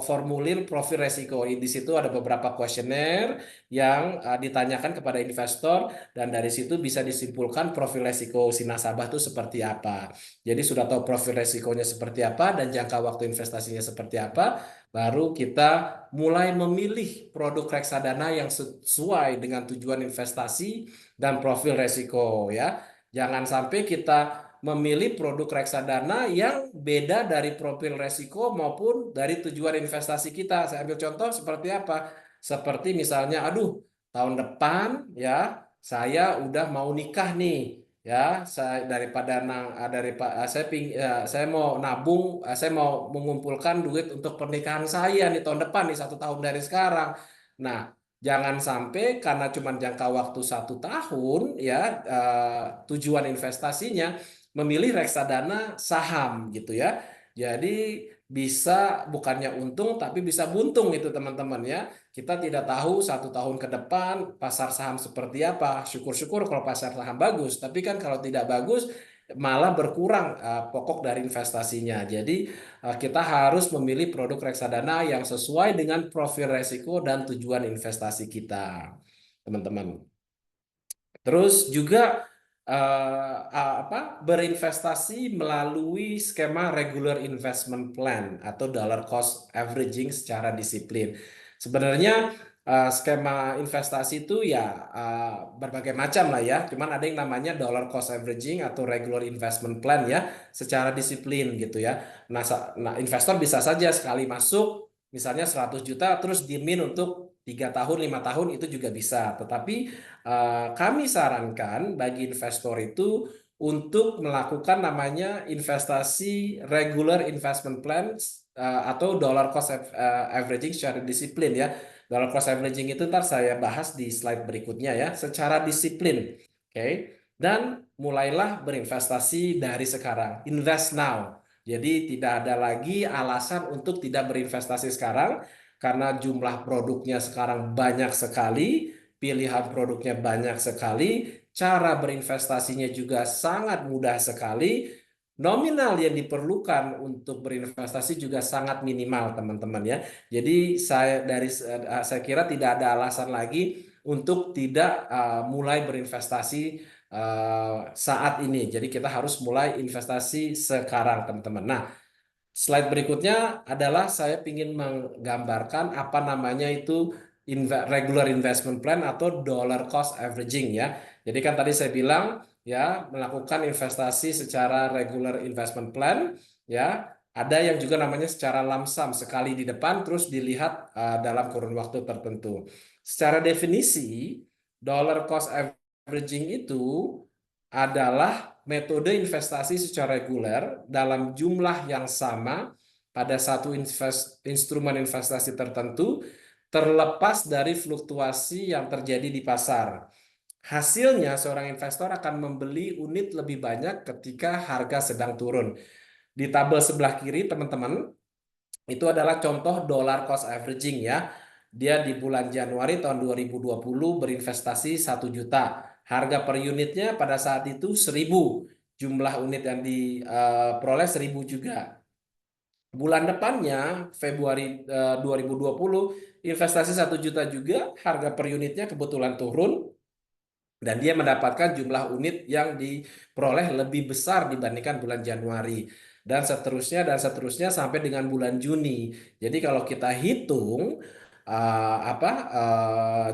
Speaker 2: formulir profil resiko. Di situ ada beberapa kuesioner yang ditanyakan kepada investor dan dari situ bisa disimpulkan profil resiko si nasabah itu seperti apa. Jadi sudah tahu profil resikonya seperti apa dan jangka waktu investasinya seperti apa, baru kita mulai memilih produk reksadana yang sesuai dengan tujuan investasi dan profil resiko ya. Jangan sampai kita memilih produk reksadana yang beda dari profil resiko maupun dari tujuan investasi kita. Saya ambil contoh seperti apa? Seperti misalnya, aduh, tahun depan ya saya udah mau nikah nih. Ya, saya saya mau nabung, saya mau mengumpulkan duit untuk pernikahan saya nih tahun depan nih 1 tahun dari sekarang. Nah, jangan sampai karena cuma jangka waktu 1 tahun ya tujuan investasinya memilih reksadana saham gitu ya. Jadi bisa bukannya untung tapi bisa buntung itu teman-teman ya. Kita tidak tahu 1 tahun ke depan pasar saham seperti apa. Syukur-syukur kalau pasar saham bagus, tapi kan kalau tidak bagus malah berkurang pokok dari investasinya. Jadi kita harus memilih produk reksadana yang sesuai dengan profil resiko dan tujuan investasi kita, teman-teman. Terus juga berinvestasi melalui skema regular investment plan atau dollar cost averaging secara disiplin. Sebenarnya skema investasi itu ya berbagai macam lah ya. Cuman ada yang namanya dollar cost averaging atau regular investment plan ya secara disiplin gitu ya. Nah, investor bisa saja sekali masuk misalnya 100 juta terus diemin untuk 3 tahun, 5 tahun itu juga bisa. Tetapi kami sarankan bagi investor itu untuk melakukan namanya investasi regular investment plan atau dollar cost averaging secara disiplin ya. Dollar cost averaging itu ntar saya bahas di slide berikutnya ya, secara disiplin. Oke. Dan mulailah berinvestasi dari sekarang. Invest now. Jadi tidak ada lagi alasan untuk tidak berinvestasi sekarang karena jumlah produknya sekarang banyak sekali, pilihan produknya banyak sekali, cara berinvestasinya juga sangat mudah sekali, nominal yang diperlukan untuk berinvestasi juga sangat minimal, teman-teman ya. Jadi saya kira tidak ada alasan lagi untuk tidak mulai berinvestasi saat ini. Jadi kita harus mulai investasi sekarang, teman-teman. Nah, slide berikutnya adalah saya ingin menggambarkan apa namanya itu regular investment plan atau dollar cost averaging ya. Jadi kan tadi saya bilang ya melakukan investasi secara regular investment plan ya. Ada yang juga namanya secara lump sum sekali di depan terus dilihat dalam kurun waktu tertentu. Secara definisi dollar cost averaging itu adalah metode investasi secara reguler dalam jumlah yang sama pada satu instrumen investasi tertentu terlepas dari fluktuasi yang terjadi di pasar. Hasilnya, seorang investor akan membeli unit lebih banyak ketika harga sedang turun. Di tabel sebelah kiri, teman-teman, itu adalah contoh dollar cost averaging ya. Dia di bulan Januari tahun 2020 berinvestasi 1 juta. Harga per unitnya pada saat itu 1.000. Jumlah unit yang diperoleh 1.000 juga. Bulan depannya, Februari 2020, investasi 1 juta juga, harga per unitnya kebetulan turun, dan dia mendapatkan jumlah unit yang diperoleh lebih besar dibandingkan bulan Januari dan seterusnya sampai dengan bulan Juni. Jadi kalau kita hitung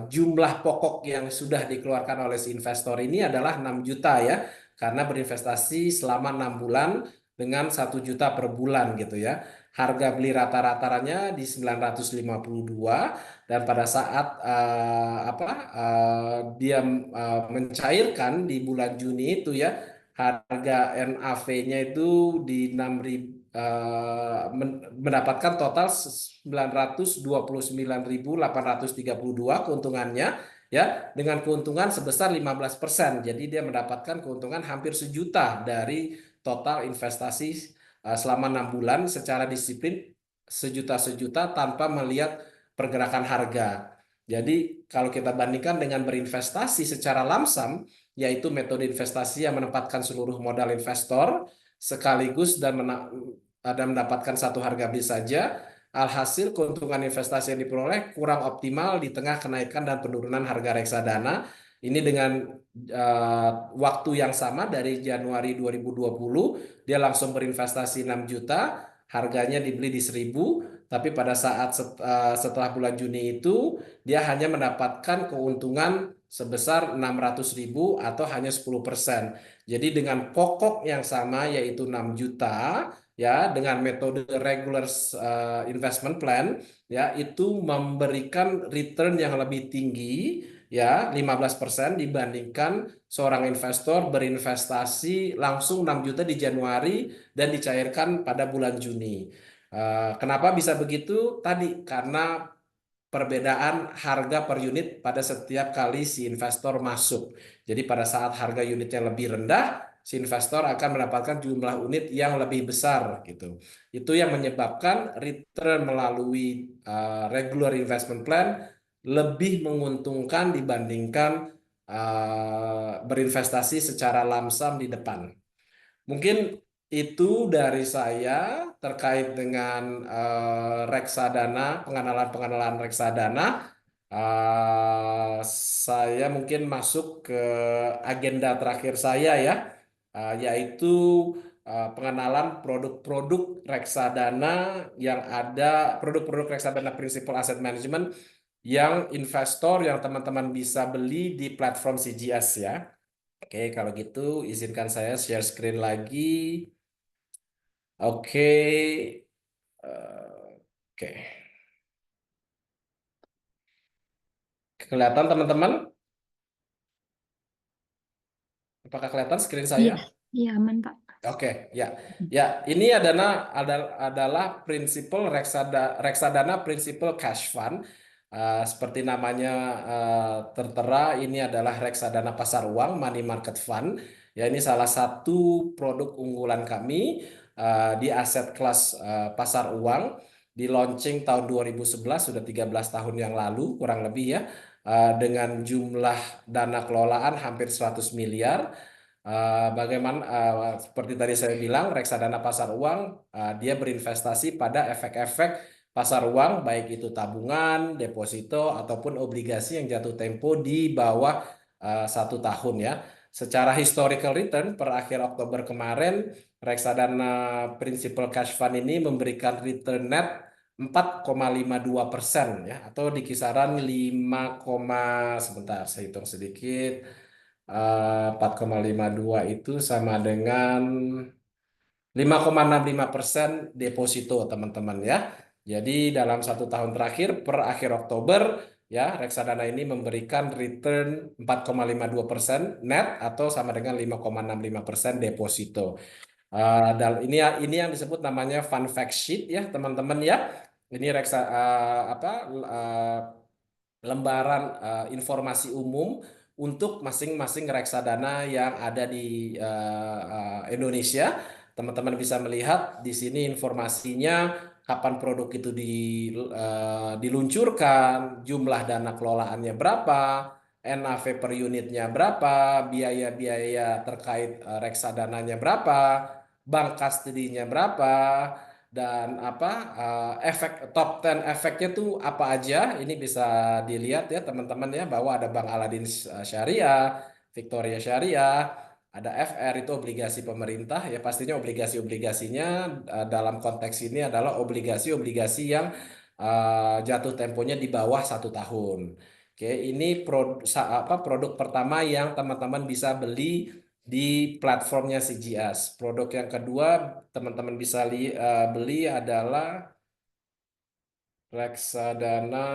Speaker 2: jumlah pokok yang sudah dikeluarkan oleh si investor ini adalah 6 juta ya, karena berinvestasi selama 6 bulan dengan 1 juta per bulan gitu ya. Harga beli rata-ratanya di 952 dan pada saat dia mencairkan di bulan Juni itu ya harga NAV-nya itu di 6.000 mendapatkan total 929.832 keuntungannya ya dengan keuntungan sebesar 15%. Jadi dia mendapatkan keuntungan hampir 1 juta dari total investasi selama 6 bulan secara disiplin sejuta tanpa melihat pergerakan harga. Jadi kalau kita bandingkan dengan berinvestasi secara lamsam, yaitu metode investasi yang menempatkan seluruh modal investor sekaligus dan Anda mendapatkan satu harga beli saja, alhasil keuntungan investasi yang diperoleh kurang optimal di tengah kenaikan dan penurunan harga reksadana. Ini dengan waktu yang sama dari Januari 2020, dia langsung berinvestasi 6 juta, harganya dibeli di 1.000, tapi pada saat setelah bulan Juni itu, dia hanya mendapatkan keuntungan sebesar 600.000 atau hanya 10%. Jadi dengan pokok yang sama yaitu 6 juta, ya, dengan metode regular investment plan, ya, itu memberikan return yang lebih tinggi, ya, 15% dibandingkan seorang investor berinvestasi langsung 6 juta di Januari dan dicairkan pada bulan Juni. Kenapa bisa begitu? Tadi karena perbedaan harga per unit pada setiap kali si investor masuk. Jadi pada saat harga unitnya lebih rendah, si investor akan mendapatkan jumlah unit yang lebih besar gitu. Itu yang menyebabkan return melalui regular investment plan lebih menguntungkan dibandingkan berinvestasi secara lamsam di depan. Mungkin itu dari saya terkait dengan reksadana, pengenalan-pengenalan reksadana. Eh, saya mungkin masuk ke agenda terakhir saya ya, yaitu pengenalan produk-produk reksadana yang ada, produk-produk reksadana Principal Asset Management yang investor, yang teman-teman bisa beli di platform CGS ya. Oke, kalau gitu izinkan saya share screen lagi. Oke, oke. Kelihatan teman-teman? Apakah kelihatan screen
Speaker 1: Iya,
Speaker 2: saya?
Speaker 1: iya aman Pak.
Speaker 2: Oke, ya, ya. Ini adalah prinsipal reksadana prinsipal cash fund. Seperti namanya tertera, ini adalah reksadana pasar uang, money market fund. Ya, ini salah satu produk unggulan kami di aset kelas pasar uang. Di launching tahun 2011, sudah 13 tahun yang lalu, kurang lebih ya, dengan jumlah dana kelolaan hampir 100 miliar. Bagaimana seperti tadi saya bilang, reksadana pasar uang dia berinvestasi pada efek-efek pasar uang, baik itu tabungan, deposito ataupun obligasi yang jatuh tempo di bawah 1 tahun ya. Secara historical return per akhir Oktober kemarin, reksadana Principal Cash Fund ini memberikan return net 4,52% ya, atau di kisaran 5, sebentar saya hitung sedikit. 4,52 itu sama dengan 5,65% deposito teman-teman ya. Jadi dalam 1 tahun terakhir per akhir Oktober ya, reksadana ini memberikan return 4,52% net atau sama dengan 5,65% deposito. Dan ini yang disebut namanya fun fact sheet ya teman-teman ya. Ini lembaran informasi umum untuk masing-masing reksadana yang ada di Indonesia. Teman-teman bisa melihat di sini informasinya, kapan produk itu diluncurkan, jumlah dana kelolaannya berapa, NAV per unitnya berapa, biaya-biaya terkait reksadananya berapa, bank custody-nya berapa, dan efek top 10 efeknya tuh apa aja. Ini bisa dilihat ya teman-teman ya, bahwa ada Bank Aladin Syariah, Victoria Syariah, ada FR itu obligasi pemerintah ya, pastinya obligasi-obligasinya dalam konteks ini adalah obligasi-obligasi yang jatuh temponya di bawah 1 tahun. Oke, ini produk pertama yang teman-teman bisa beli di platformnya CGS. Produk yang kedua teman-teman bisa beli adalah reksadana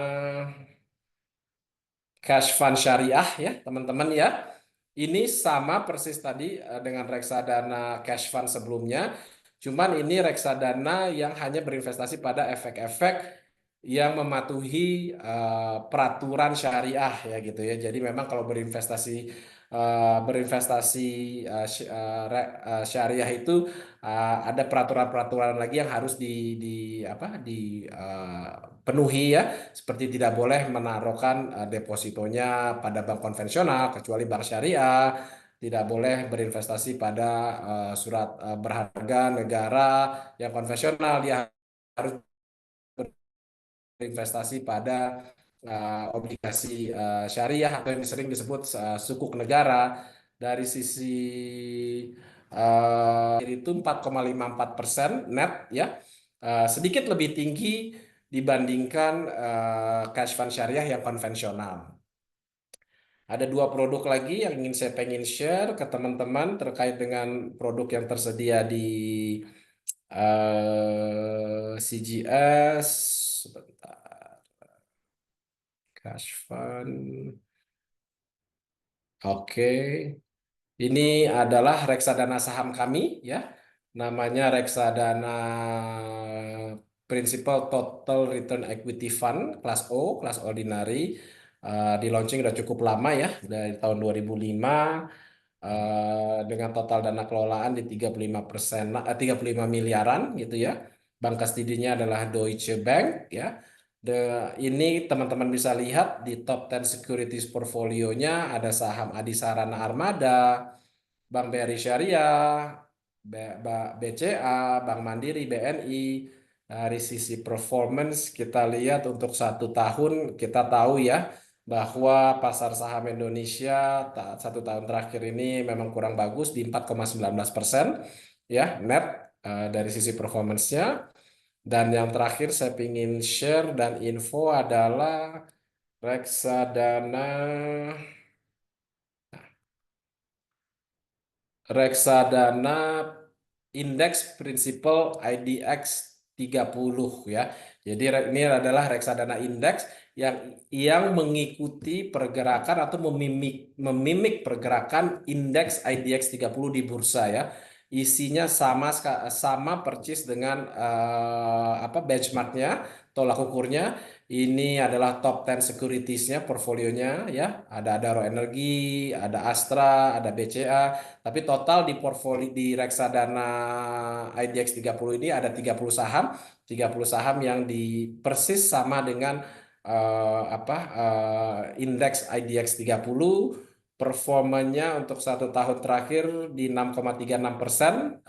Speaker 2: cash fund syariah ya teman-teman ya. Ini sama persis tadi dengan reksadana cash fund sebelumnya. Cuman ini reksadana yang hanya berinvestasi pada efek-efek yang mematuhi peraturan syariah ya gitu ya. Jadi memang kalau berinvestasi syariah itu ada peraturan-peraturan lagi yang harus penuhi ya, seperti tidak boleh menaruhkan depositonya pada bank konvensional kecuali bank syariah, tidak boleh berinvestasi pada surat berharga negara yang konvensional. Dia harus berinvestasi pada obligasi syariah atau yang sering disebut sukuk negara. Dari sisi itu 4,54% net ya. Sedikit lebih tinggi dibandingkan cash fund syariah yang konvensional. Ada dua produk lagi yang saya pengen share ke teman-teman terkait dengan produk yang tersedia di CGS. Sebentar, cash fund. Oke, ini adalah reksadana saham kami ya. Namanya reksadana Principal Total Return Equity Fund kelas O, kelas ordinary. Di launching udah cukup lama ya, dari tahun 2005, dengan total dana kelolaan di 35%, 35 miliaran gitu ya. Bank kastedinya adalah Deutsche Bank ya. Ini teman-teman bisa lihat di top 10 securities portfolionya ada saham Adisarana Armada, Bank BRI Syariah, BCA, Bank Mandiri, BNI. Dari sisi performance kita lihat untuk 1 tahun kita tahu ya bahwa pasar saham Indonesia 1 tahun terakhir ini memang kurang bagus di 4,19% ya net dari sisi performance-nya. Dan yang terakhir saya ingin share dan info adalah reksadana reksadana indeks prinsipal IDX 30 ya. Jadi ini adalah reksadana indeks yang mengikuti pergerakan atau memimik pergerakan indeks IDX 30 di bursa ya. Isinya sama persis dengan apa benchmarknya, tolak ukurnya. Ini adalah top 10 securitiesnya, portfolionya ya. Ada Adaro Energi, ada Astra, ada BCA. Tapi total di portfolio di reksadana IDX 30 ini ada 30 saham yang di persis sama dengan indeks IDX 30. Performanya untuk 1 tahun terakhir di 6,36%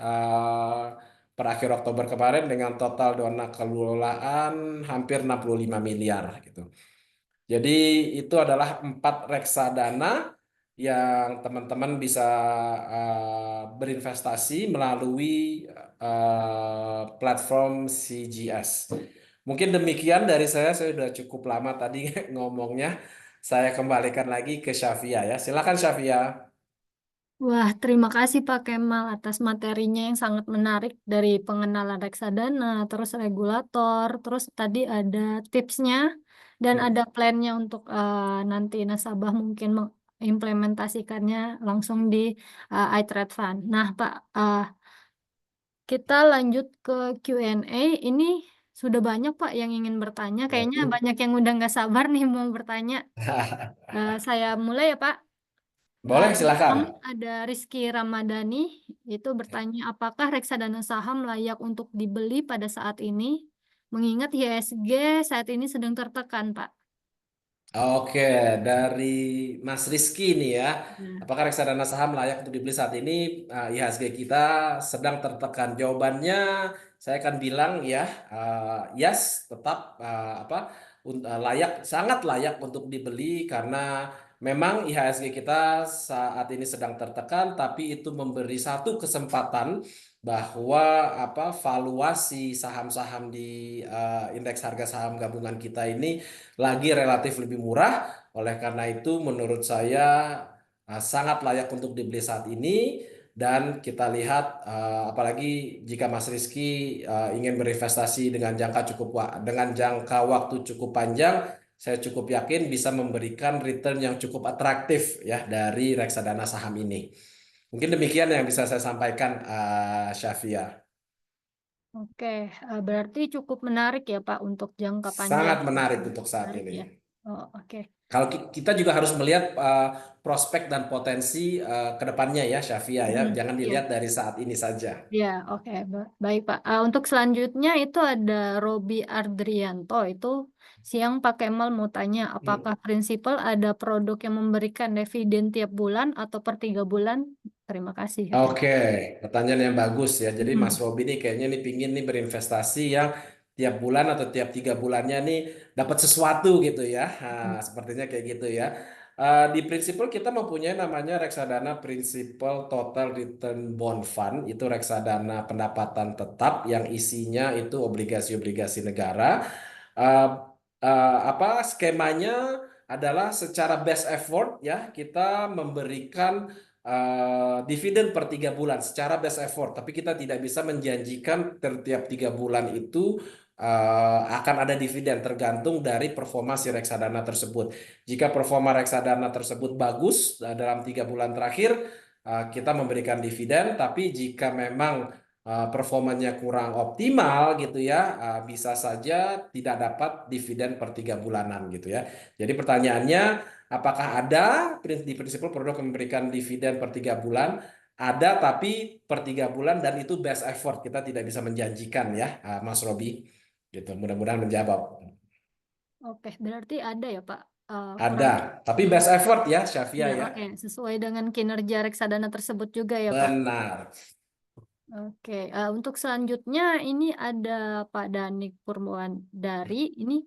Speaker 2: per akhir Oktober kemarin dengan total dana kelolaan hampir 65 miliar gitu. Jadi itu adalah 4 reksadana yang teman-teman bisa berinvestasi melalui platform CGS. Mungkin demikian dari saya sudah cukup lama tadi ngomongnya. Saya kembalikan lagi ke Syafia ya. Silakan Syafia.
Speaker 1: Wah, terima kasih Pak Kemal atas materinya yang sangat menarik dari pengenalan reksadana, terus regulator, terus tadi ada tipsnya dan ada plannya untuk nanti nasabah mungkin mengimplementasikannya langsung di iTrade Fund. Nah, Pak, kita lanjut ke Q&A. Ini sudah banyak Pak yang ingin bertanya. Kayaknya banyak yang udah nggak sabar nih mau bertanya. Saya mulai ya Pak.
Speaker 2: Boleh
Speaker 1: Yang
Speaker 2: silakan.
Speaker 1: pertama ada Rizky Ramadhani, itu bertanya apakah reksadana saham layak untuk dibeli pada saat ini, mengingat IHSG saat ini sedang tertekan, Pak.
Speaker 2: Oke, dari Mas Rizky nih ya.
Speaker 1: Ya.
Speaker 2: Apakah reksadana saham layak untuk dibeli saat ini? IHSG kita sedang tertekan. Jawabannya saya akan bilang ya, yes, tetap layak, sangat layak untuk dibeli karena memang IHSG kita saat ini sedang tertekan, tapi itu memberi satu kesempatan bahwa valuasi saham-saham di indeks harga saham gabungan kita ini lagi relatif lebih murah. Oleh karena itu, menurut saya sangat layak untuk dibeli saat ini. Dan kita lihat, apalagi jika Mas Rizky ingin berinvestasi dengan jangka waktu cukup panjang, saya cukup yakin bisa memberikan return yang cukup atraktif ya dari reksadana saham ini. Mungkin demikian yang bisa saya sampaikan, Syafia.
Speaker 1: Oke, berarti cukup menarik ya Pak untuk jangka panjang.
Speaker 2: Sangat menarik untuk saat
Speaker 1: Menarik
Speaker 2: ini.
Speaker 1: ya. Oh, oke.
Speaker 2: Kalau kita juga harus melihat prospek dan potensi ke depannya ya, Syafia ya.
Speaker 1: Hmm,
Speaker 2: Jangan
Speaker 1: ya.
Speaker 2: dilihat dari saat ini saja.
Speaker 1: Ya, oke. Baik, Pak. Untuk selanjutnya itu ada Robi Ardrianto. Itu siang Pak Kemal mau tanya, apakah
Speaker 2: Hmm.
Speaker 1: prinsipal ada produk yang memberikan dividen tiap bulan atau per 3 bulan? Terima kasih, katanya.
Speaker 2: Oke, pertanyaan yang bagus ya. Jadi Mas
Speaker 1: Hmm.
Speaker 2: Robi nih kayaknya nih pingin nih berinvestasi yang tiap bulan atau tiap 3 bulannya nih dapat sesuatu gitu ya. Nah, sepertinya kayak gitu ya. Di prinsipal kita mempunyai namanya reksadana Principal Total Return Bond Fund. Itu reksadana pendapatan tetap yang isinya itu obligasi-obligasi negara. Eh, apa skemanya adalah secara best effort ya kita memberikan dividen per 3 bulan secara best effort, tapi kita tidak bisa menjanjikan setiap 3 bulan itu akan ada dividen tergantung dari performa si reksadana tersebut. Jika performa reksadana tersebut bagus dalam 3 bulan terakhir, kita memberikan dividen, tapi jika memang performanya kurang optimal gitu ya, bisa saja tidak dapat dividen per 3 bulanan gitu ya. Jadi pertanyaannya, apakah ada di prinsipal produk yang memberikan dividen per 3 bulan? Ada, tapi per 3 bulan dan itu best effort. Kita tidak bisa menjanjikan ya, Mas Robi. Gitu. Mudah-mudahan menjawab.
Speaker 1: Oke, berarti ada ya, Pak,
Speaker 2: Ada,
Speaker 1: produk.
Speaker 2: tapi
Speaker 1: Hmm.
Speaker 2: best effort ya, Syafia
Speaker 1: Ya,
Speaker 2: ya.
Speaker 1: oke. Sesuai dengan kinerja reksadana tersebut juga ya, Pak.
Speaker 2: Benar.
Speaker 1: Oke, untuk selanjutnya ini ada Pak Danik Purwandari. Ini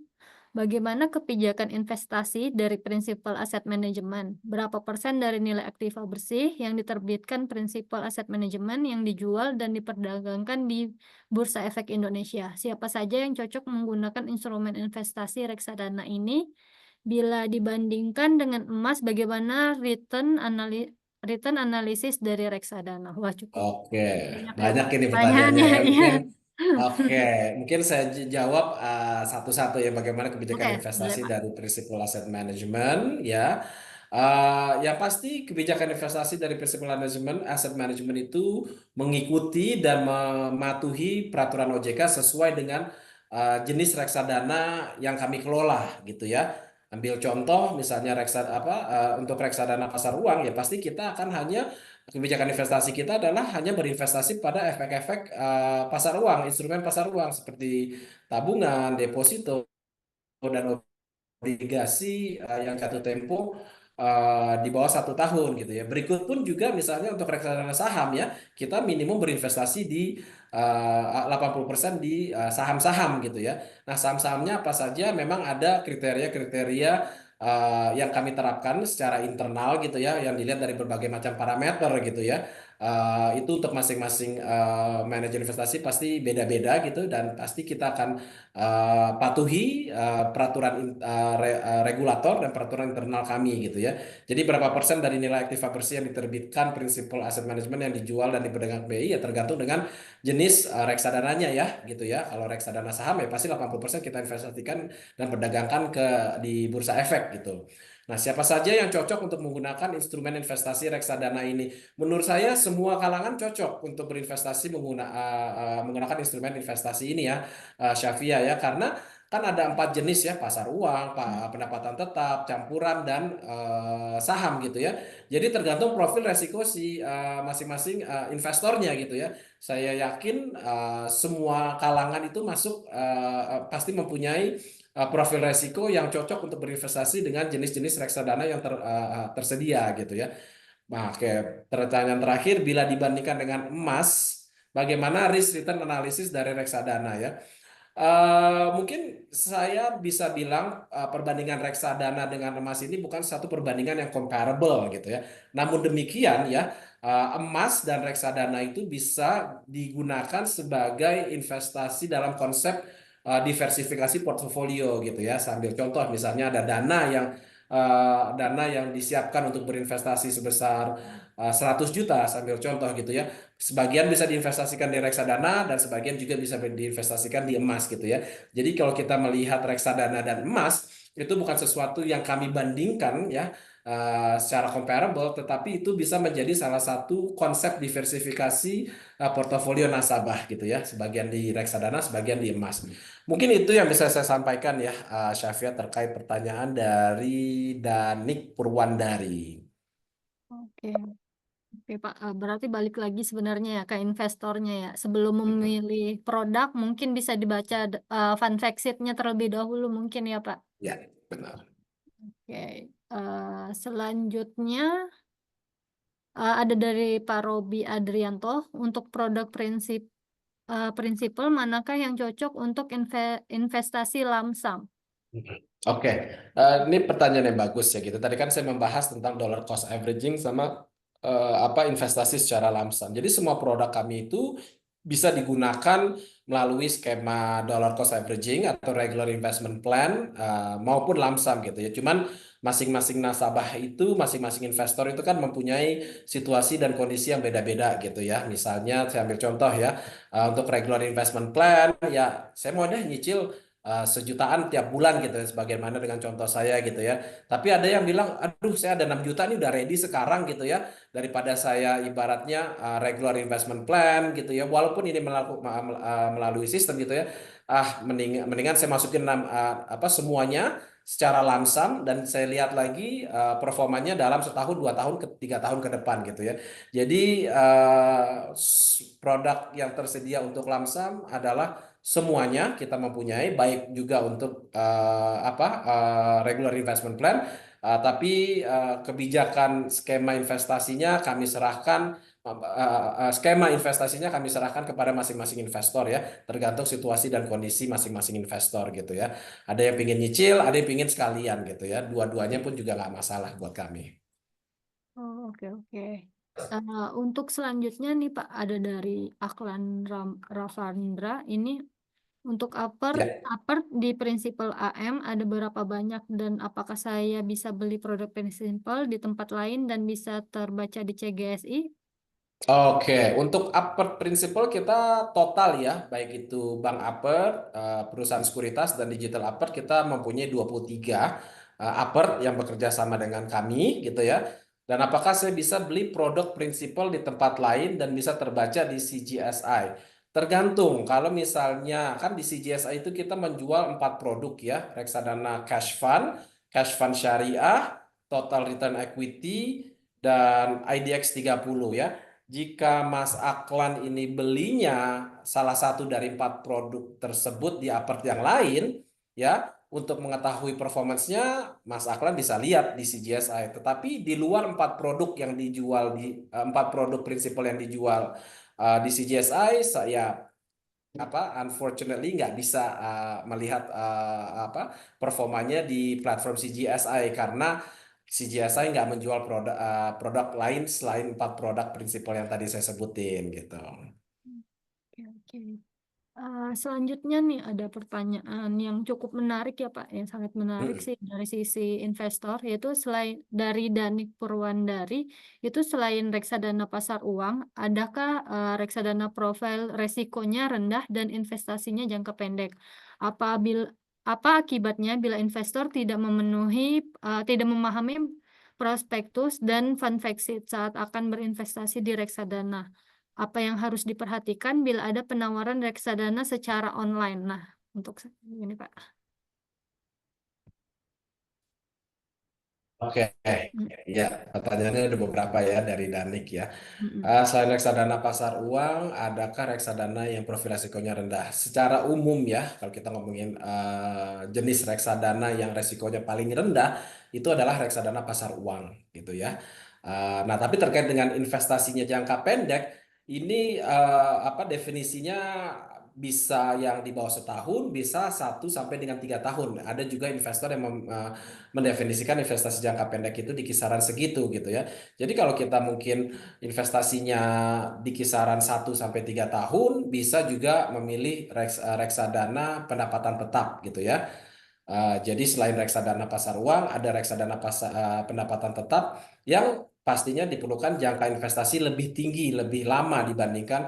Speaker 1: bagaimana kebijakan investasi dari Principal Asset Management? Berapa persen dari nilai aktiva bersih yang diterbitkan Principal Asset Management yang dijual dan diperdagangkan di Bursa Efek Indonesia? Siapa saja yang cocok menggunakan instrumen investasi reksadana ini? Bila dibandingkan dengan emas, bagaimana return analisis dari reksadana? Wah, cukup
Speaker 2: Oke,
Speaker 1: banyak ya,
Speaker 2: banyak
Speaker 1: Pak,
Speaker 2: ini pertanyaannya
Speaker 1: pertanyaannya.
Speaker 2: ya.
Speaker 1: Iya.
Speaker 2: Mungkin, oke, mungkin saya jawab satu-satu ya bagaimana kebijakan
Speaker 1: Oke, boleh,
Speaker 2: investasi
Speaker 1: Pak.
Speaker 2: dari Principal Asset Management ya. Yang pasti kebijakan investasi dari Principal Asset Management itu mengikuti dan mematuhi peraturan OJK sesuai dengan jenis reksadana yang kami kelola gitu ya. Ambil contoh misalnya untuk reksadana pasar uang ya pasti kita akan hanya kebijakan investasi kita adalah hanya berinvestasi pada efek-efek pasar uang, instrumen pasar uang seperti tabungan, deposito, dan obligasi yang jatuh tempo di bawah 1 tahun gitu ya. Berikut pun juga misalnya untuk reksadana saham ya, kita minimum berinvestasi di 80% di saham-saham gitu ya. Nah, saham-sahamnya apa saja memang ada kriteria-kriteria yang kami terapkan secara internal gitu ya, yang dilihat dari berbagai macam parameter gitu ya. Itu untuk masing-masing manajer investasi pasti beda-beda gitu dan pasti kita akan patuhi peraturan regulator dan peraturan internal kami gitu ya. Jadi berapa persen dari nilai aktiva bersih yang diterbitkan Principal Asset Management yang dijual dan diperdagangkan BI ya tergantung dengan jenis reksadananya ya gitu ya. Kalau reksadana saham ya pasti 80% kita investasikan dan perdagangkan di bursa efek gitu. Nah, siapa saja yang cocok untuk menggunakan instrumen investasi reksadana ini? Menurut saya semua kalangan cocok untuk berinvestasi menggunakan instrumen investasi ini ya, Syafia ya, karena kan ada 4 jenis ya, pasar uang, pendapatan tetap, campuran, dan saham gitu ya. Jadi tergantung profil resiko si masing-masing investornya gitu ya. Saya yakin semua kalangan itu masuk pasti mempunyai profil resiko yang cocok untuk berinvestasi dengan jenis-jenis reksadana yang tersedia gitu ya. Nah, oke, pertanyaan terakhir, bila dibandingkan dengan emas, bagaimana risk return analysis dari reksadana ya? Mungkin saya bisa bilang perbandingan reksadana dengan emas ini bukan satu perbandingan yang comparable gitu ya. Namun demikian ya, emas dan reksadana itu bisa digunakan sebagai investasi dalam konsep diversifikasi portofolio gitu ya. Sambil contoh misalnya ada dana yang disiapkan untuk berinvestasi sebesar 100 juta sambil contoh gitu ya. Sebagian bisa diinvestasikan di reksadana dan sebagian juga bisa diinvestasikan di emas gitu ya. Jadi kalau kita melihat reksadana dan emas itu bukan sesuatu yang kami bandingkan ya, secara comparable, tetapi itu bisa menjadi salah satu konsep diversifikasi portofolio nasabah gitu ya, sebagian di reksadana, sebagian di emas. Mungkin itu yang bisa saya sampaikan ya, Syafia, terkait pertanyaan dari Danik Purwandari.
Speaker 1: Oke, oke Pak. Berarti balik lagi sebenarnya ya ke investornya ya. Sebelum memilih produk, mungkin bisa dibaca fund fact sheet-nya terlebih dahulu mungkin ya Pak.
Speaker 2: Ya, benar.
Speaker 1: Oke, selanjutnya ada dari Pak Robi Adrianto untuk produk prinsipal manakah yang cocok untuk investasi lamsam?
Speaker 2: Mhm. Oke, ini pertanyaan yang bagus ya gitu. Tadi kan saya membahas tentang dollar cost averaging sama apa investasi secara lamsam. Jadi semua produk kami itu bisa digunakan melalui skema dollar cost averaging atau regular investment plan maupun lamsam gitu ya. Cuman masing-masing nasabah itu, masing-masing investor itu kan mempunyai situasi dan kondisi yang beda-beda gitu ya. Misalnya saya ambil contoh ya, untuk regular investment plan ya saya mau deh nyicil sejutaan tiap bulan gitu ya, sebagaimana dengan contoh saya gitu ya. Tapi ada yang bilang, aduh saya ada 6 juta nih udah ready sekarang gitu ya, daripada saya ibaratnya regular investment plan gitu ya, walaupun ini melalui sistem gitu ya, mendingan saya masukin apa semuanya secara lamsam dan saya lihat lagi performanya dalam setahun, 2 tahun, 3 tahun ke depan gitu ya. Jadi produk yang tersedia untuk lamsam adalah semuanya kita mempunyai, baik juga untuk regular investment plan, tapi kebijakan skema investasinya kami serahkan, skema investasinya kami serahkan kepada masing-masing investor ya, tergantung situasi dan kondisi masing-masing investor gitu ya. Ada yang ingin nyicil, ada yang ingin sekalian gitu ya. Dua-duanya pun juga nggak masalah buat kami.
Speaker 1: Oh, oke, oke. Untuk selanjutnya nih Pak, ada dari Aklan Ravandra. Ini untuk
Speaker 2: Ya.
Speaker 1: upper di prinsipal AM ada berapa banyak dan apakah saya bisa beli produk prinsipal di tempat lain dan bisa terbaca di CGSI?
Speaker 2: Oke, untuk Upper Principal kita total ya, baik itu Bank Upper, perusahaan sekuritas, dan Digital Upper, kita mempunyai 23 Upper yang bekerja sama dengan kami gitu ya. Dan apakah saya bisa beli produk Principal di tempat lain dan bisa terbaca di CGSI? Tergantung, kalau misalnya kan di CGSI itu kita menjual 4 produk ya, reksadana cash fund syariah, total return equity, dan IDX 30 ya. Jika Mas Aklan ini belinya salah satu dari 4 produk tersebut di apart yang lain, ya, untuk mengetahui performancenya, Mas Aklan bisa lihat di CGSI. Tetapi di luar 4 produk yang dijual 4 produk prinsipal yang dijual di CGSI, saya unfortunately nggak bisa melihat performanya di platform CGSI karena CGSI nggak menjual produk lain selain 4 produk prinsipal yang tadi saya sebutin gitu.
Speaker 1: Oke, oke. Selanjutnya nih ada pertanyaan yang cukup menarik ya Pak, yang sangat menarik
Speaker 2: Mm-mm.
Speaker 1: sih dari sisi investor, yaitu selain dari Danik Purwandari, itu selain reksadana pasar uang, adakah reksadana profil resikonya rendah dan investasinya jangka pendek? Apa akibatnya bila investor tidak memahami prospektus dan fund fact sheet saat akan berinvestasi di reksadana? Apa yang harus diperhatikan bila ada penawaran reksadana secara online? Nah, untuk ini Pak.
Speaker 2: Oke,
Speaker 1: Mm,
Speaker 2: ya pertanyaannya ada beberapa ya dari Danik ya.
Speaker 1: mm,
Speaker 2: Selain reksadana pasar uang, adakah reksadana yang profil resikonya rendah? Secara umum ya, kalau kita ngomongin jenis reksadana yang resikonya paling rendah, itu adalah reksadana pasar uang, gitu ya. Nah, tapi terkait dengan investasinya jangka pendek, ini apa definisinya bisa yang di bawah setahun, bisa 1 sampai dengan 3 tahun. Ada juga investor yang mendefinisikan investasi jangka pendek itu di kisaran segitu gitu ya. Jadi kalau kita mungkin investasinya di kisaran 1 sampai 3 tahun, bisa juga memilih reksadana pendapatan tetap gitu ya. Jadi selain reksadana pasar uang, ada reksadana pendapatan tetap yang pastinya diperlukan jangka investasi lebih tinggi, lebih lama dibandingkan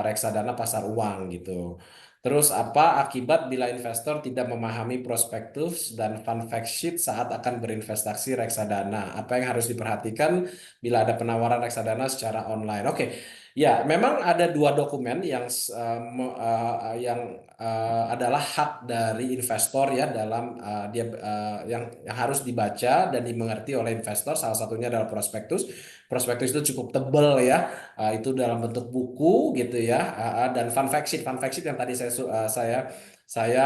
Speaker 2: reksadana pasar uang gitu. Terus apa akibat bila investor tidak memahami prospektus dan fund fact sheet saat akan berinvestasi reksadana? Apa yang harus diperhatikan bila ada penawaran reksadana secara online? Oke, ya memang ada dua dokumen yang adalah hak dari investor ya dalam yang harus dibaca dan dimengerti oleh investor. Salah satunya adalah prospektus. Prospektus itu cukup tebal ya. Itu dalam bentuk buku gitu ya, dan fun fact sheet yang tadi saya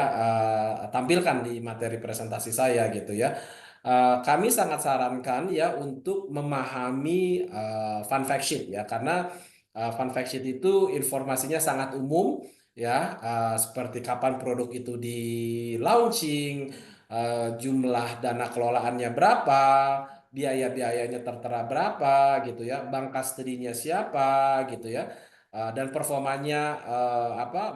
Speaker 2: tampilkan di materi presentasi saya gitu ya. Kami sangat sarankan ya untuk memahami fun fact sheet ya, karena fun fact sheet itu informasinya sangat umum ya, seperti kapan produk itu di launching, jumlah dana kelolaannya berapa, biaya-biayanya tertera berapa gitu ya, bank custody-nya siapa gitu ya, dan performanya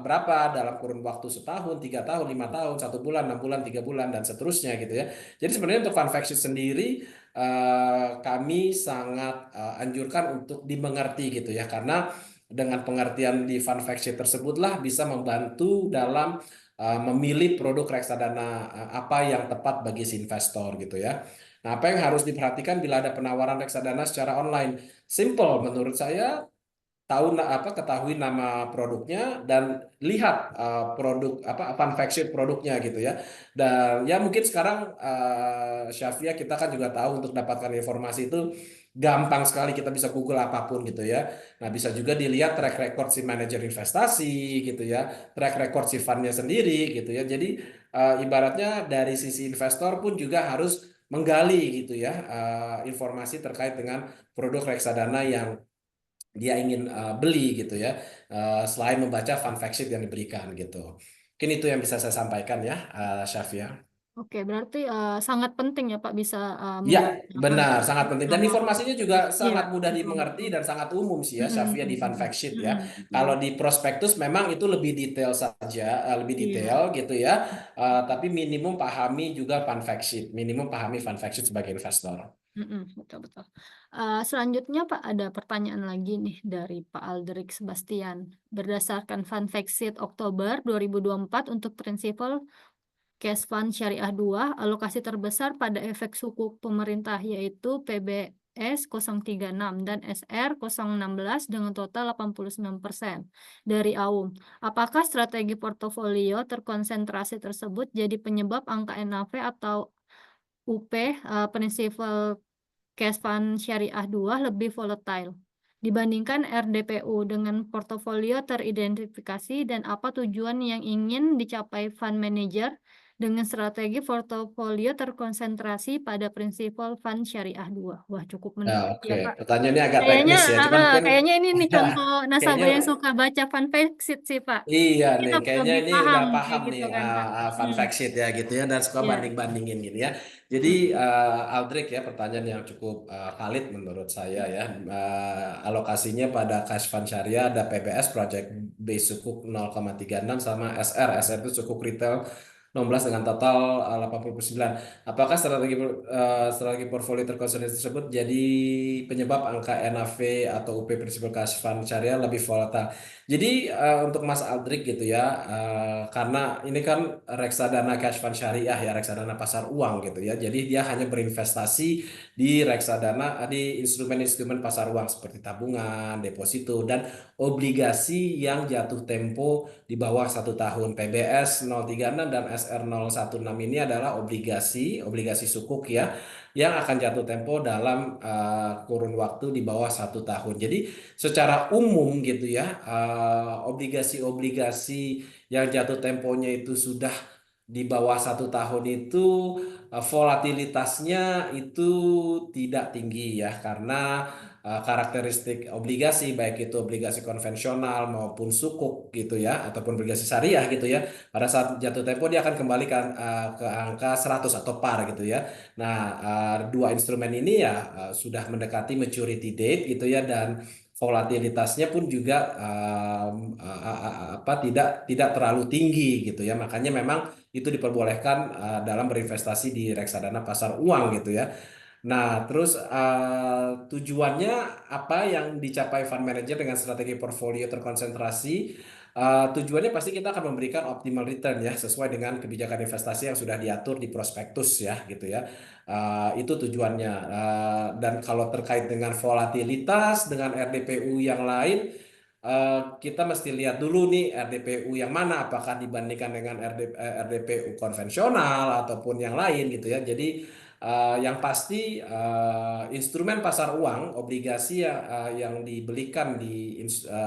Speaker 2: berapa dalam kurun waktu setahun, 3 tahun, 5 tahun, 1 bulan, 6 bulan, 3 bulan dan seterusnya gitu ya. Jadi sebenarnya untuk fund fact sheet sendiri kami sangat anjurkan untuk dimengerti gitu ya, karena dengan pengertian di fund fact sheet tersebutlah bisa membantu dalam memilih produk reksadana apa yang tepat bagi si investor gitu ya. Nah, apa yang harus diperhatikan bila ada penawaran reksadana secara online? Simple menurut saya, ketahui nama produknya dan lihat produk apa fun fact sheet produknya gitu ya. Dan ya mungkin sekarang Syafia, kita kan juga tahu untuk dapatkan informasi itu gampang sekali, kita bisa Google apapun gitu ya. Nah, bisa juga dilihat track record si manajer investasi gitu ya, track record si fundnya sendiri gitu ya. Jadi ibaratnya dari sisi investor pun juga harus menggali gitu ya, informasi terkait dengan produk reksadana yang dia ingin beli gitu ya, selain membaca fun fact sheet yang diberikan gitu. Mungkin itu yang bisa saya sampaikan ya, Syafia.
Speaker 1: Oke, berarti sangat penting ya Pak bisa
Speaker 2: Ya,
Speaker 1: apa
Speaker 2: benar, sangat penting. Dan
Speaker 1: nama
Speaker 2: informasinya juga
Speaker 1: ya
Speaker 2: sangat mudah dimengerti
Speaker 1: informasi.
Speaker 2: dan sangat umum sih ya,
Speaker 1: Mm-mm,
Speaker 2: Syafia, di fun
Speaker 1: mm-mm,
Speaker 2: fact sheet ya.
Speaker 1: mm-mm,
Speaker 2: Kalau
Speaker 1: mm-mm.
Speaker 2: di prospektus memang itu lebih detail saja, lebih
Speaker 1: Iya.
Speaker 2: detail gitu ya. Tapi minimum pahami juga fun fact sheet, minimum pahami fun fact sheet sebagai investor.
Speaker 1: Mm-mm, betul betul. Selanjutnya Pak ada pertanyaan lagi nih dari Pak Aldrik Sebastian. Berdasarkan Fund Fact Sheet Oktober 2024 untuk prinsipal Cash Fund Syariah 2, alokasi terbesar pada efek sukuk pemerintah yaitu PBS 036 dan SR 016 dengan total 89% dari AUM. Apakah strategi portofolio terkonsentrasi tersebut jadi penyebab angka NAV atau UP prinsipal Cash Fund Syariah 2 lebih volatile dibandingkan RDPU dengan portofolio teridentifikasi, dan apa tujuan yang ingin dicapai fund manager dengan strategi portofolio terkonsentrasi pada prinsipal fund syariah 2. Wah, cukup
Speaker 2: Ya,
Speaker 1: menarik
Speaker 2: oke.
Speaker 1: ya, Pak.
Speaker 2: Pertanyaannya agak
Speaker 1: Kayaknya
Speaker 2: teknis ya, cuman mungkin
Speaker 1: kayaknya ini nih contoh
Speaker 2: kayaknya
Speaker 1: nasabah yang suka baca fund fact sheet sih, Pak.
Speaker 2: iya nih,
Speaker 1: Kita
Speaker 2: kayaknya
Speaker 1: lebih
Speaker 2: ini
Speaker 1: paham
Speaker 2: udah
Speaker 1: kayak
Speaker 2: paham nih
Speaker 1: gitu kan, Pak.
Speaker 2: fun
Speaker 1: Hmm,
Speaker 2: fact sheet ya gitu ya, dan suka
Speaker 1: iya.
Speaker 2: banding-bandingin gitu ya. Jadi
Speaker 1: Hmm,
Speaker 2: Aldrich ya, pertanyaan yang cukup valid menurut saya ya. Alokasinya pada cash fund syariah ada PBS Project Base Sukuk 0,36 sama SR. SR itu sukuk retail 16 dengan total 89. Apakah strategi portfolio terkonsolidasi tersebut jadi penyebab angka NAV atau UP Principal Cash Fund Syariah lebih volatile? Jadi untuk Mas Aldrik gitu ya, karena ini kan reksadana cash fund syariah ya, reksadana pasar uang gitu ya. Jadi dia hanya berinvestasi di reksadana, di instrumen-instrumen pasar uang seperti tabungan, deposito, dan obligasi yang jatuh tempo di bawah 1 tahun. PBS 036 dan SR 016 ini adalah obligasi, obligasi sukuk ya, yang akan jatuh tempo dalam kurun waktu di bawah 1 tahun. Jadi secara umum gitu ya, obligasi-obligasi yang jatuh temponya itu sudah di bawah 1 tahun itu volatilitasnya itu tidak tinggi ya, karena karakteristik obligasi baik itu obligasi konvensional maupun sukuk gitu ya, ataupun obligasi syariah gitu ya, pada saat jatuh tempo dia akan kembali ke angka 100 atau par gitu ya. Nah, dua instrumen ini ya sudah mendekati maturity date gitu ya, dan volatilitasnya pun juga tidak tidak terlalu tinggi gitu ya. Makanya memang itu diperbolehkan dalam berinvestasi di reksadana pasar uang gitu ya. Nah, terus tujuannya apa yang dicapai fund manager dengan strategi portfolio terkonsentrasi? Tujuannya pasti kita akan memberikan optimal return ya sesuai dengan kebijakan investasi yang sudah diatur di prospektus ya gitu ya. Itu tujuannya. Dan kalau terkait dengan volatilitas dengan RDPU yang lain, kita mesti lihat dulu nih RDPU yang mana, apakah dibandingkan dengan RDPU konvensional ataupun yang lain gitu ya. Jadi yang pasti instrumen pasar uang, obligasi yang dibelikan di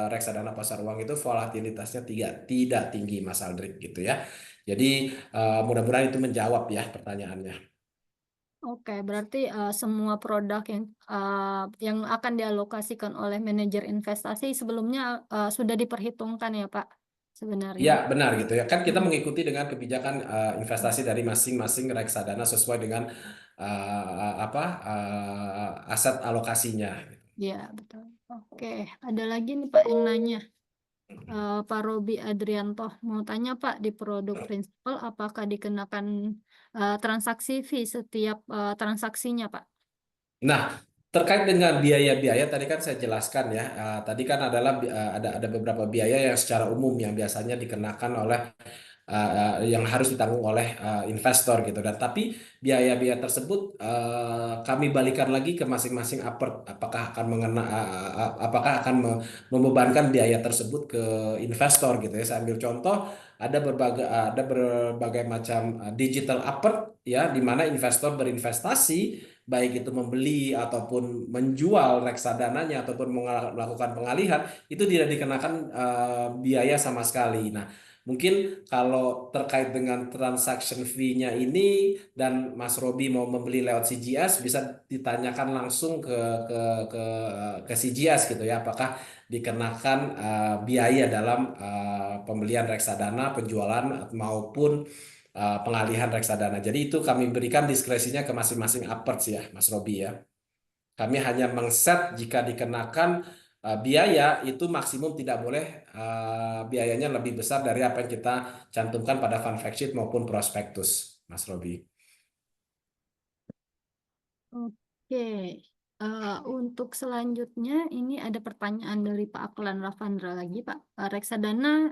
Speaker 2: reksadana pasar uang itu volatilitasnya tidak tinggi, Mas Aldrik gitu ya. Jadi mudah-mudahan itu menjawab ya pertanyaannya.
Speaker 1: Oke, berarti semua produk yang akan dialokasikan oleh manajer investasi sebelumnya sudah diperhitungkan ya, Pak, sebenarnya.
Speaker 2: Ya, benar gitu ya. Kan kita
Speaker 1: Hmm.
Speaker 2: mengikuti dengan kebijakan investasi dari masing-masing reksadana sesuai dengan apa aset alokasinya.
Speaker 1: Ya, betul. Oke, ada lagi nih Pak yang nanya. Pak Robi Adrianto mau tanya Pak, di produk prinsipal apakah dikenakan transaksi fee setiap transaksinya Pak?
Speaker 2: Nah, terkait dengan biaya-biaya tadi kan saya jelaskan ya. Tadi kan adalah ada beberapa biaya yang secara umum yang biasanya dikenakan oleh yang harus ditanggung oleh investor gitu. Dan tapi biaya-biaya tersebut kami balikan lagi ke masing-masing apakah akan apakah akan membebankan biaya tersebut ke investor gitu ya. Saya ambil contoh ada berbagai macam digital upper ya di mana investor berinvestasi baik itu membeli ataupun menjual reksadananya ataupun melakukan pengalihan itu tidak dikenakan biaya sama sekali. Nah, mungkin kalau terkait dengan transaction fee-nya ini dan Mas Robi mau membeli lewat CGS bisa ditanyakan langsung ke CGS gitu ya, apakah dikenakan biaya dalam pembelian reksadana, penjualan maupun pengalihan reksadana. Jadi itu kami berikan diskresinya ke masing-masing uppers ya, Mas Robi ya. Kami hanya mengset jika dikenakan biaya itu maksimum tidak boleh biayanya lebih besar dari apa yang kita cantumkan pada fund fact sheet maupun prospektus, Mas Robi.
Speaker 1: Oke, untuk selanjutnya ini ada pertanyaan dari Pak Aklan Ravandra lagi, Pak. Reksadana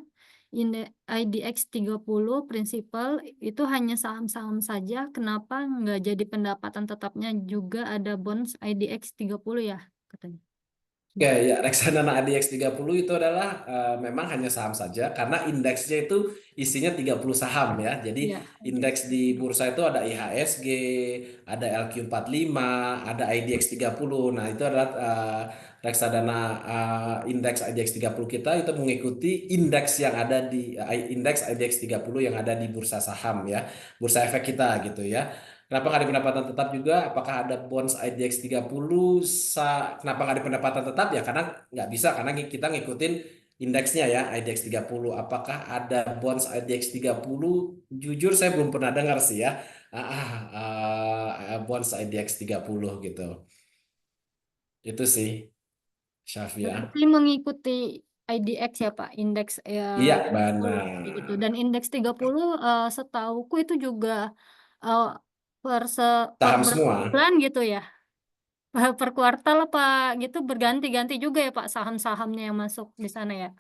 Speaker 1: IDX 30 prinsipal itu hanya saham-saham saja, kenapa nggak jadi pendapatan tetapnya juga ada bonds IDX 30 ya, katanya.
Speaker 2: Oke, ya reksadana ADX 30 itu adalah memang hanya saham saja karena indeksnya itu isinya 30 saham ya. Jadi
Speaker 1: Ya, IDX.
Speaker 2: indeks di bursa itu ada IHSG, ada LQ45, ada IDX 30. Nah, itu adalah reksadana indeks IDX 30 kita itu mengikuti indeks yang ada di indeks IDX 30 yang ada di bursa saham ya, bursa efek kita gitu ya. Kenapa nggak di pendapatan tetap juga? Apakah ada bonds IDX 30? Kenapa nggak di pendapatan tetap? Ya karena nggak bisa, karena kita ngikutin indeksnya ya, IDX 30. Apakah ada bonds IDX 30? Jujur saya belum pernah dengar sih ya. Bonds IDX 30 gitu. Itu sih, Syafia.
Speaker 1: Berarti mengikuti IDX ya Pak, indeks ya
Speaker 2: Iya,
Speaker 1: 30 kayak gitu.
Speaker 2: benar.
Speaker 1: Dan indeks 30 setauku itu juga eh, per
Speaker 2: Saham
Speaker 1: berapa
Speaker 2: semua.
Speaker 1: bulan gitu ya. Per kuartal apa gitu berganti-ganti juga ya Pak saham-sahamnya yang masuk di sana ya.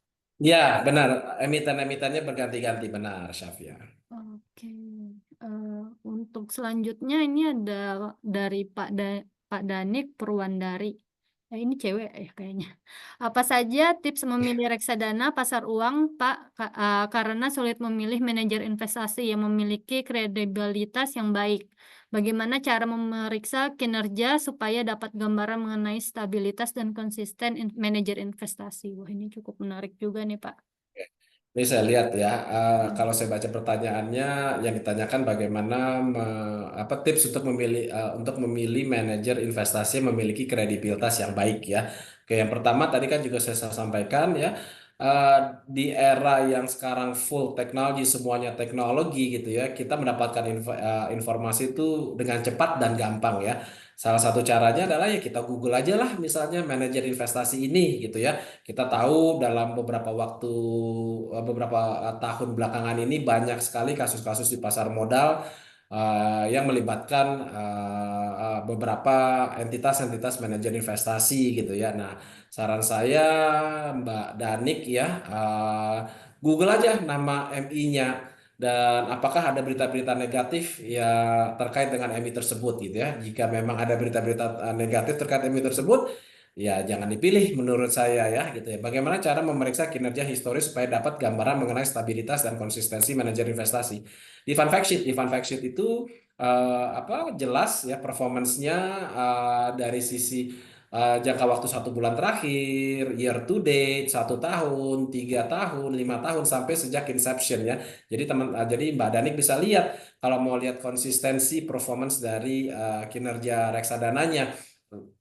Speaker 2: Ya, benar. Emiten-emitennya berganti-ganti, benar, Syafia.
Speaker 1: Oke. Eh, untuk selanjutnya ini ada dari Pak Danik Purwandari. Ini cewek ya kayaknya. Apa saja tips memilih reksadana pasar uang, Pak? Karena sulit memilih manajer investasi yang memiliki kredibilitas yang baik. Bagaimana cara memeriksa kinerja supaya dapat gambaran mengenai stabilitas dan konsisten manajer investasi? Wah, ini cukup menarik juga nih, Pak.
Speaker 2: Ini saya lihat ya,
Speaker 1: Hmm.
Speaker 2: kalau saya baca pertanyaannya yang ditanyakan bagaimana apa tips untuk memilih manajer investasi yang memiliki kredibilitas yang baik ya. Oke, yang pertama tadi kan juga saya sampaikan ya, eh, di era yang sekarang full teknologi semuanya teknologi gitu ya, kita mendapatkan informasi itu dengan cepat dan gampang ya. Salah satu caranya adalah ya kita Google aja lah misalnya manajer investasi ini gitu ya. Kita tahu dalam beberapa tahun belakangan ini banyak sekali kasus-kasus di pasar modal yang melibatkan beberapa entitas-entitas manajer investasi gitu ya. Nah, saran saya Mbak Danik ya Google aja nama MI-nya dan apakah ada berita-berita negatif ya terkait dengan MI tersebut gitu ya. Jika memang ada berita-berita negatif terkait MI tersebut, ya jangan dipilih menurut saya ya gitu ya. Bagaimana cara memeriksa kinerja historis supaya dapat gambaran mengenai stabilitas dan konsistensi manajer investasi. Di Fund Fact Sheet itu apa jelas ya performance-nya dari sisi jangka waktu 1 bulan terakhir, year to date, 1 tahun, 3 tahun, 5 tahun sampai sejak inception ya. Jadi Mbak Danik bisa lihat kalau mau lihat konsistensi performance dari kinerja reksadananya,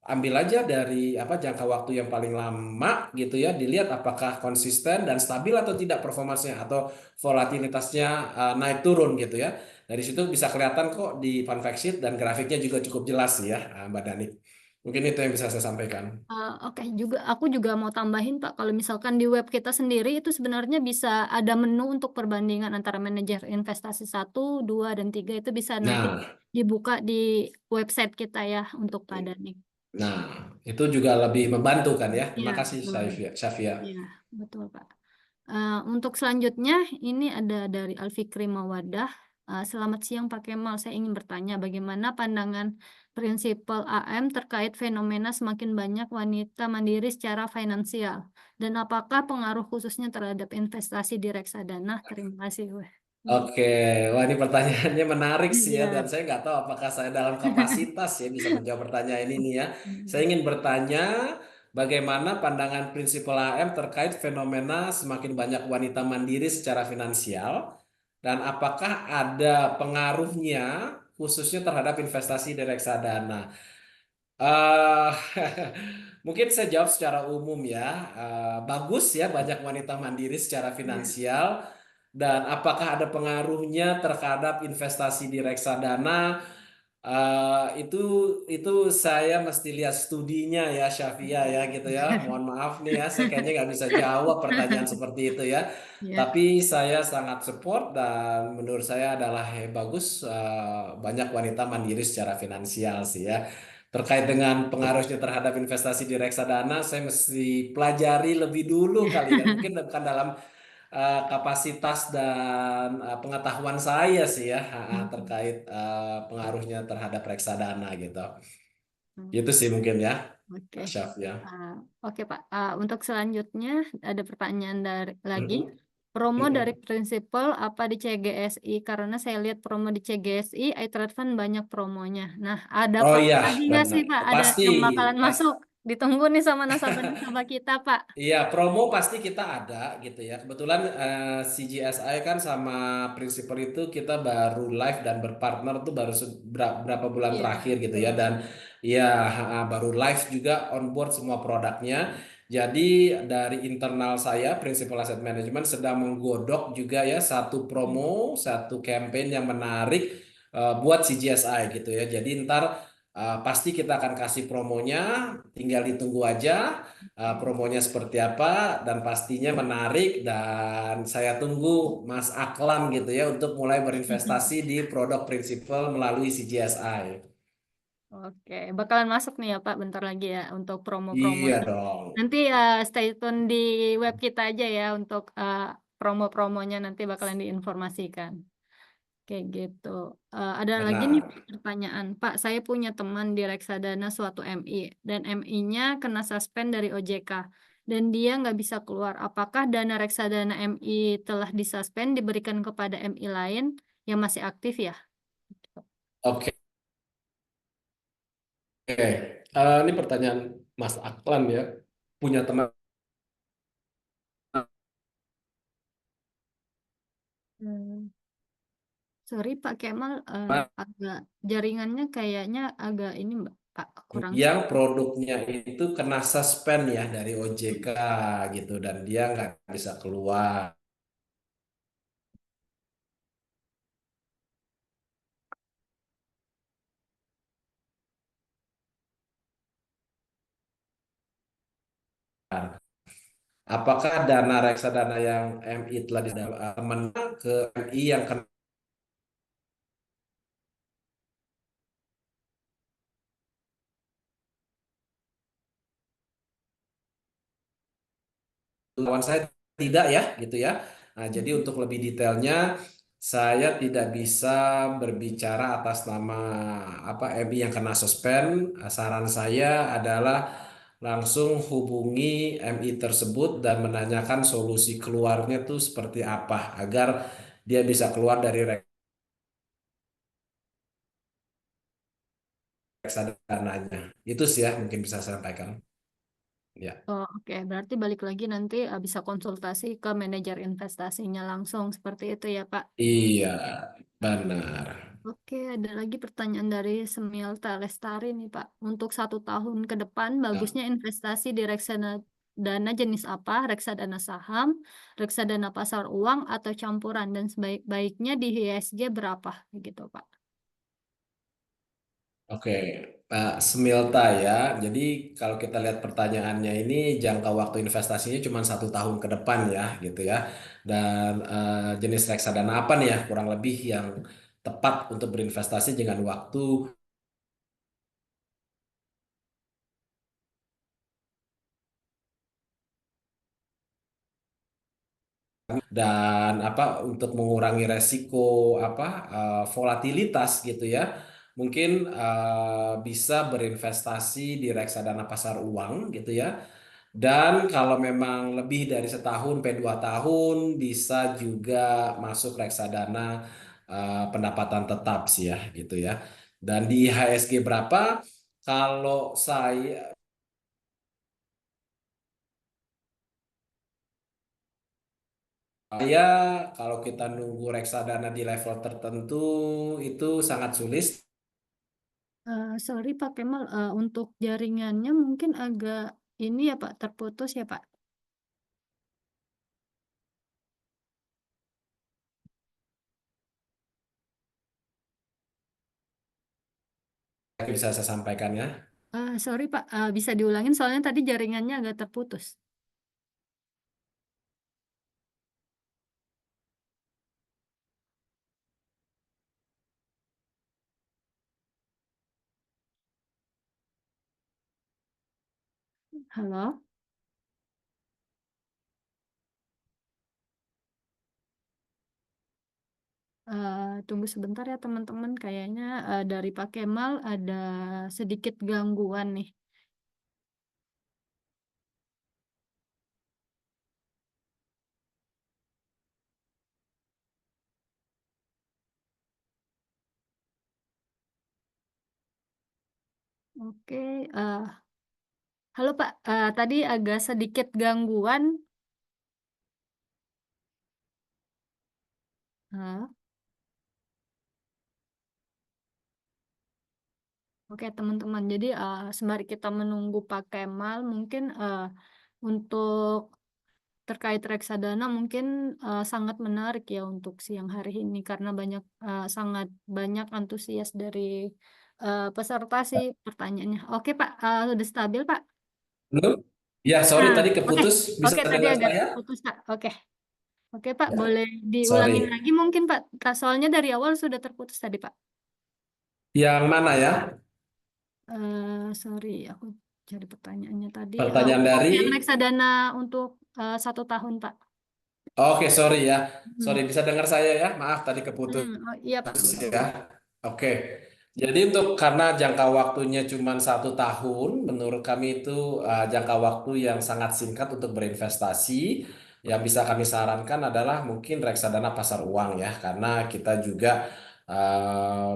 Speaker 2: ambil aja dari apa jangka waktu yang paling lama gitu ya, dilihat apakah konsisten dan stabil atau tidak performansnya atau volatilitasnya naik turun gitu ya. Dari situ bisa kelihatan kok di Fund Fact Sheet dan grafiknya juga cukup jelas sih ya, Mbak Danik. Mungkin itu yang bisa saya sampaikan.
Speaker 1: Oke, aku juga mau tambahin Pak, kalau misalkan di web kita sendiri itu sebenarnya bisa ada menu untuk perbandingan antara manajer investasi 1, 2, dan 3 itu bisa nanti
Speaker 2: Nah,
Speaker 1: dibuka di website kita ya untuk Pak Danik.
Speaker 2: nah, itu juga lebih membantu kan ya.
Speaker 1: Iya,
Speaker 2: Terima kasih,
Speaker 1: betul.
Speaker 2: Syafia.
Speaker 1: Iya, betul Pak. Untuk selanjutnya, ini ada dari Alfikri Mawadah. Selamat siang Pak Kemal, saya ingin bertanya bagaimana pandangan prinsipal AM terkait fenomena semakin banyak wanita mandiri secara finansial, dan apakah pengaruh khususnya terhadap investasi di reksadana? Terima kasih. Wah. Hmm.
Speaker 2: Oke, wah ini pertanyaannya menarik sih ya, dan
Speaker 1: Iya.
Speaker 2: saya nggak tahu apakah saya dalam kapasitas ya bisa menjawab pertanyaan ini nih ya. Saya ingin bertanya bagaimana pandangan prinsipal AM terkait fenomena semakin banyak wanita mandiri secara finansial dan apakah ada pengaruhnya khususnya terhadap investasi di reksadana. Eh, mungkin saya jawab secara umum ya. Bagus ya banyak wanita mandiri secara
Speaker 1: Iya.
Speaker 2: finansial dan apakah ada pengaruhnya terhadap investasi di reksadana? Itu saya mesti lihat studinya ya Syafia ya gitu ya. Mohon maaf nih ya, saya kayaknya nggak bisa jawab pertanyaan seperti itu ya.
Speaker 1: Iya.
Speaker 2: Tapi saya sangat support dan menurut saya adalah bagus banyak wanita mandiri secara finansial sih ya. Terkait dengan pengaruhnya terhadap investasi di reksadana, saya mesti pelajari lebih dulu kali ya. Mungkin bukan dalam kapasitas dan pengetahuan saya sih ya terkait pengaruhnya terhadap reksadana gitu. Gitu sih mungkin ya,
Speaker 1: Oke.
Speaker 2: Pak Syaf ya.
Speaker 1: Ah, oke Pak. Untuk selanjutnya ada pertanyaan dari lagi.
Speaker 2: Mm-mm.
Speaker 1: Promo dari
Speaker 2: Mm-mm.
Speaker 1: prinsipal apa di CGSI? Karena saya lihat promo di CGSI, iTrade Fund banyak promonya. Nah, ada
Speaker 2: Oh
Speaker 1: promo
Speaker 2: iya,
Speaker 1: lagi nggak sih
Speaker 2: benar.
Speaker 1: Pak? Ada
Speaker 2: Pasti,
Speaker 1: yang bakalan
Speaker 2: pas,
Speaker 1: masuk? Ditunggu nih sama nasabah-nasabah kita Pak.
Speaker 2: iya, promo pasti kita ada gitu ya. Kebetulan CGSI kan sama Principal itu kita baru live dan berpartner tuh baru berapa bulan
Speaker 1: Iya,
Speaker 2: terakhir gitu ya.
Speaker 1: betul.
Speaker 2: Dan ya baru live juga on board semua produknya. Jadi dari internal saya, Principal Asset Management sedang menggodok juga ya satu promo, satu campaign yang menarik buat CGSI gitu ya. Jadi ntar pasti kita akan kasih promonya, tinggal ditunggu aja promonya seperti apa dan pastinya menarik dan saya tunggu Mas Aklam gitu ya untuk mulai berinvestasi di produk prinsipal melalui CGSI.
Speaker 1: Oke, bakalan masuk nih ya Pak bentar lagi ya untuk
Speaker 2: Iya
Speaker 1: promo-promonya.
Speaker 2: dong.
Speaker 1: Nanti stay tune di web kita aja ya untuk promo-promonya nanti bakalan diinformasikan. Kayak gitu. Ada lagi nih
Speaker 2: Benar.
Speaker 1: Pak, pertanyaan. Pak, saya punya teman di reksadana suatu MI dan MI-nya kena suspend dari OJK dan dia nggak bisa keluar. Apakah dana reksadana MI telah disuspend diberikan kepada MI lain yang masih aktif ya?
Speaker 2: Oke. Ini pertanyaan Mas Aklam ya. Punya teman.
Speaker 1: Hmm. Sorry Pak Kemal, agak jaringannya kayaknya agak ini Mbak, Pak kurang.
Speaker 2: Yang produknya itu kena suspend ya dari OJK gitu dan dia nggak bisa keluar. Apakah dana reksadana yang MI telah menang ke MI yang kena lawan saya tidak ya gitu ya. Nah, jadi untuk lebih detailnya saya tidak bisa berbicara atas nama apa MI yang kena suspend. Saran saya adalah langsung hubungi MI tersebut dan menanyakan solusi keluarnya tuh seperti apa agar dia bisa keluar dari reksadananya. Itu sih ya mungkin bisa saya sampaikan. Ya.
Speaker 1: Oh, oke. Berarti balik lagi nanti bisa konsultasi ke manajer investasinya langsung seperti itu ya, Pak.
Speaker 2: Iya, benar.
Speaker 1: Oke, ada lagi pertanyaan dari Semilta Lestari nih, Pak. Untuk 1 tahun ke depan,
Speaker 2: Ya.
Speaker 1: bagusnya investasi di reksadana jenis apa? Reksadana saham, reksadana pasar uang, atau campuran? Dan sebaik-baiknya di IHSG berapa? Gitu, Pak.
Speaker 2: Oke, Pak Smilta ya. Jadi kalau kita lihat pertanyaannya ini jangka waktu investasinya cuma 1 tahun ke depan ya, gitu ya. Dan jenis reksadana apa nih ya kurang lebih yang tepat untuk berinvestasi dengan waktu dan apa untuk mengurangi resiko apa volatilitas gitu ya. Mungkin bisa berinvestasi di reksadana pasar uang gitu ya. Dan kalau memang lebih dari setahun, 2 tahun, bisa juga masuk reksadana pendapatan tetap sih ya, gitu ya. Dan di HSG berapa? Kalau saya, kalau kita nunggu reksadana di level tertentu itu sangat sulit.
Speaker 1: Sorry Pak Kemal, untuk jaringannya mungkin agak ini ya Pak, terputus ya Pak.
Speaker 2: Bisa saya sampaikan ya.
Speaker 1: Sorry Pak, bisa diulangin soalnya tadi jaringannya agak terputus. Halo, tunggu sebentar ya teman-teman. Kayaknya dari Pak Kemal ada sedikit gangguan nih. Oke, halo Pak, tadi agak sedikit gangguan. Halo. Oke teman-teman, jadi sembari kita menunggu Pak Kemal, mungkin untuk terkait reksadana mungkin sangat menarik ya untuk siang hari ini karena sangat banyak antusias dari peserta sih pertanyaannya. Oke Pak, sudah stabil Pak?
Speaker 2: Belum? Ya, sorry
Speaker 1: Nah,
Speaker 2: tadi
Speaker 1: oke,
Speaker 2: keputus. Bisa
Speaker 1: oke tadi
Speaker 2: dengar
Speaker 1: agak
Speaker 2: saya?
Speaker 1: terputus Pak. Oke, oke Pak,
Speaker 2: Ya,
Speaker 1: boleh diulangin
Speaker 2: sorry.
Speaker 1: lagi mungkin Pak. Soalnya dari awal sudah terputus tadi Pak.
Speaker 2: Yang mana ya?
Speaker 1: Sorry, aku cari pertanyaannya tadi.
Speaker 2: Pertanyaan
Speaker 1: Untuk
Speaker 2: dari.
Speaker 1: yang reksadana untuk 1 tahun Pak.
Speaker 2: Oke, sorry ya. Sorry,
Speaker 1: Hmm.
Speaker 2: bisa dengar saya ya? Maaf tadi keputus
Speaker 1: Oh, iya Pak.
Speaker 2: ya. Oke. Jadi untuk karena jangka waktunya cuma 1 tahun, menurut kami itu jangka waktu yang sangat singkat untuk berinvestasi. Yang bisa kami sarankan adalah mungkin reksadana pasar uang ya, karena kita juga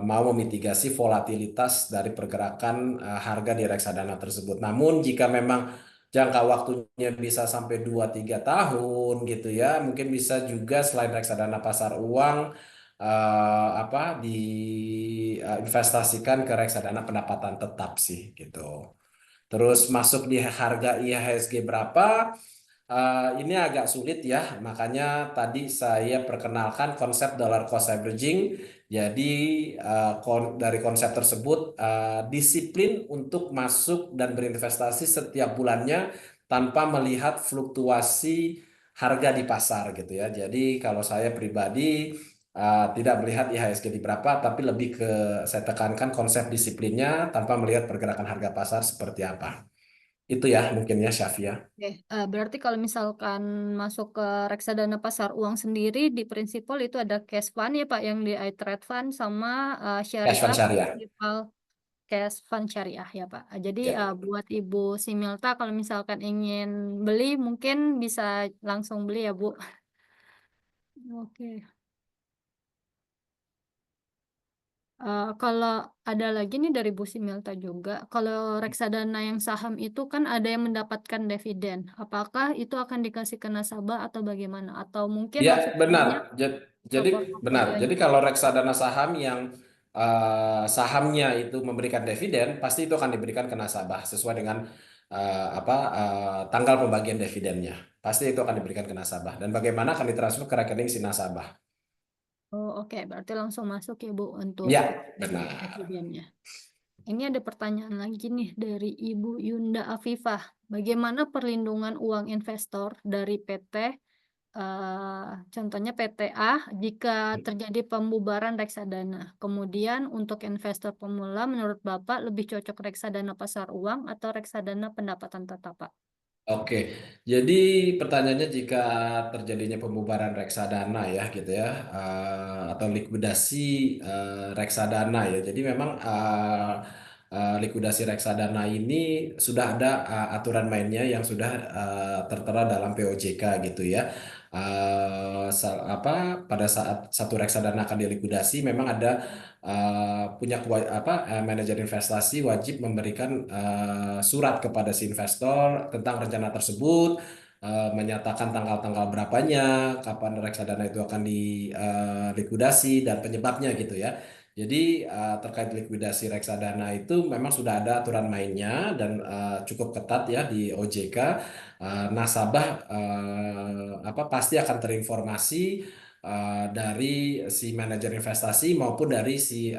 Speaker 2: mau memitigasi volatilitas dari pergerakan harga di reksadana tersebut. Namun jika memang jangka waktunya bisa sampai 2-3 tahun gitu ya, mungkin bisa juga selain reksadana pasar uang apa diinvestasikan ke reksadana pendapatan tetap sih gitu. Terus masuk di harga IHSG berapa? Ini agak sulit ya, makanya tadi saya perkenalkan konsep dollar cost averaging. Jadi dari konsep tersebut disiplin untuk masuk dan berinvestasi setiap bulannya tanpa melihat fluktuasi harga di pasar gitu ya. Jadi kalau saya pribadi tidak melihat IHSG di berapa, tapi lebih ke saya tekankan konsep disiplinnya tanpa melihat pergerakan harga pasar seperti apa. Itu ya mungkin ya Syafia.
Speaker 1: Oke, berarti kalau misalkan masuk ke reksadana pasar uang sendiri di Prinsipal itu ada cash fund ya Pak yang di iTrade Fund sama
Speaker 2: Cash
Speaker 1: syariah
Speaker 2: fund syariah.
Speaker 1: Prinsipal cash fund syariah ya Pak. Jadi
Speaker 2: Ya.
Speaker 1: buat Ibu Similta kalau misalkan ingin beli mungkin bisa langsung beli ya Bu. Oke. Kalau ada lagi nih dari Bu Similta juga, kalau reksadana yang saham itu kan ada yang mendapatkan dividen. Apakah itu akan dikasih ke nasabah atau bagaimana? Atau mungkin
Speaker 2: Ya,
Speaker 1: langsung
Speaker 2: benar.
Speaker 1: banyak ke
Speaker 2: Jadi benar. Jadi
Speaker 1: portofolionya?
Speaker 2: kalau reksadana saham yang sahamnya itu memberikan dividen, pasti itu akan diberikan ke nasabah sesuai dengan tanggal pembagian dividennya. Pasti itu akan diberikan ke nasabah. Dan bagaimana akan ditransfer ke rekening si nasabah.
Speaker 1: Oh, oke. Berarti langsung masuk ya Bu untuk
Speaker 2: Ya, benar.
Speaker 1: dividennya. Ini ada pertanyaan lagi nih dari Ibu Yunda Afifah. Bagaimana perlindungan uang investor dari PT, contohnya PTA, jika terjadi pembubaran reksadana? Kemudian untuk investor pemula, menurut Bapak lebih cocok reksadana pasar uang atau reksadana pendapatan tetap, Pak?
Speaker 2: Oke, jadi pertanyaannya jika terjadinya pembubaran reksadana ya gitu ya, atau likuidasi reksadana ya. Jadi memang likuidasi reksadana ini sudah ada aturan mainnya yang sudah tertera dalam POJK gitu ya. Pada saat satu reksadana akan dilikuidasi, memang ada manajer investasi wajib memberikan surat kepada si investor tentang rencana tersebut, menyatakan tanggal-tanggal berapanya, kapan reksadana itu akan dilikuidasi dan penyebabnya gitu ya. Jadi terkait likuidasi reksadana itu memang sudah ada aturan mainnya dan cukup ketat ya di OJK. Nasabah pasti akan terinformasi dari si manajer investasi maupun dari si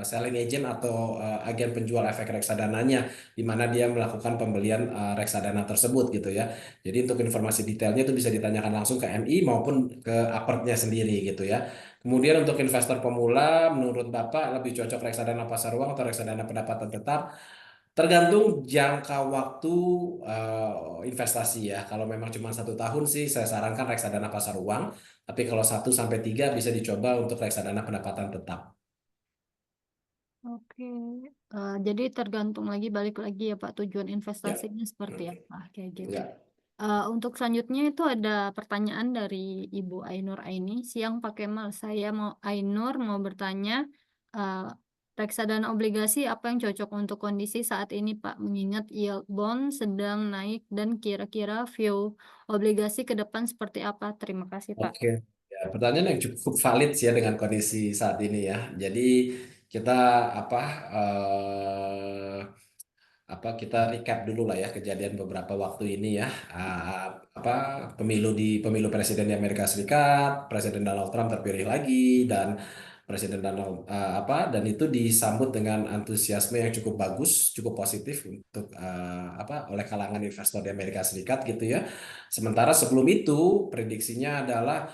Speaker 2: selling agent atau agen penjual efek reksadananya di mana dia melakukan pembelian reksadana tersebut gitu ya. Jadi untuk informasi detailnya itu bisa ditanyakan langsung ke MI maupun ke apertnya sendiri gitu ya. Kemudian untuk investor pemula, menurut Bapak lebih cocok reksadana pasar uang atau reksadana pendapatan tetap? Tergantung jangka waktu investasi ya. Kalau memang cuma 1 tahun sih, saya sarankan reksadana pasar uang. Tapi kalau 1 sampai 3 bisa dicoba untuk reksadana pendapatan tetap.
Speaker 1: Oke, jadi tergantung lagi balik lagi ya Pak tujuan
Speaker 2: Ya.
Speaker 1: investasinya seperti
Speaker 2: Hmm.
Speaker 1: apa kayak gitu.
Speaker 2: Ya.
Speaker 1: Untuk selanjutnya itu ada pertanyaan dari Ibu Ainur Aini. Siang Pak Kemal, saya mau Ainur mau bertanya, uh, reksadana obligasi apa yang cocok untuk kondisi saat ini Pak? Mengingat yield bond sedang naik dan kira-kira view obligasi ke depan seperti apa? Terima kasih Pak.
Speaker 2: Oke. Ya, pertanyaan yang cukup valid sih ya dengan kondisi saat ini ya. Jadi kita apa eh, kita recap dulu lah ya kejadian beberapa waktu ini ya. Ah, apa pemilu presiden di Amerika Serikat, Presiden Donald Trump terpilih lagi dan Presiden Donald dan itu disambut dengan antusiasme yang cukup bagus, cukup positif untuk oleh kalangan investor di Amerika Serikat gitu ya. Sementara sebelum itu prediksinya adalah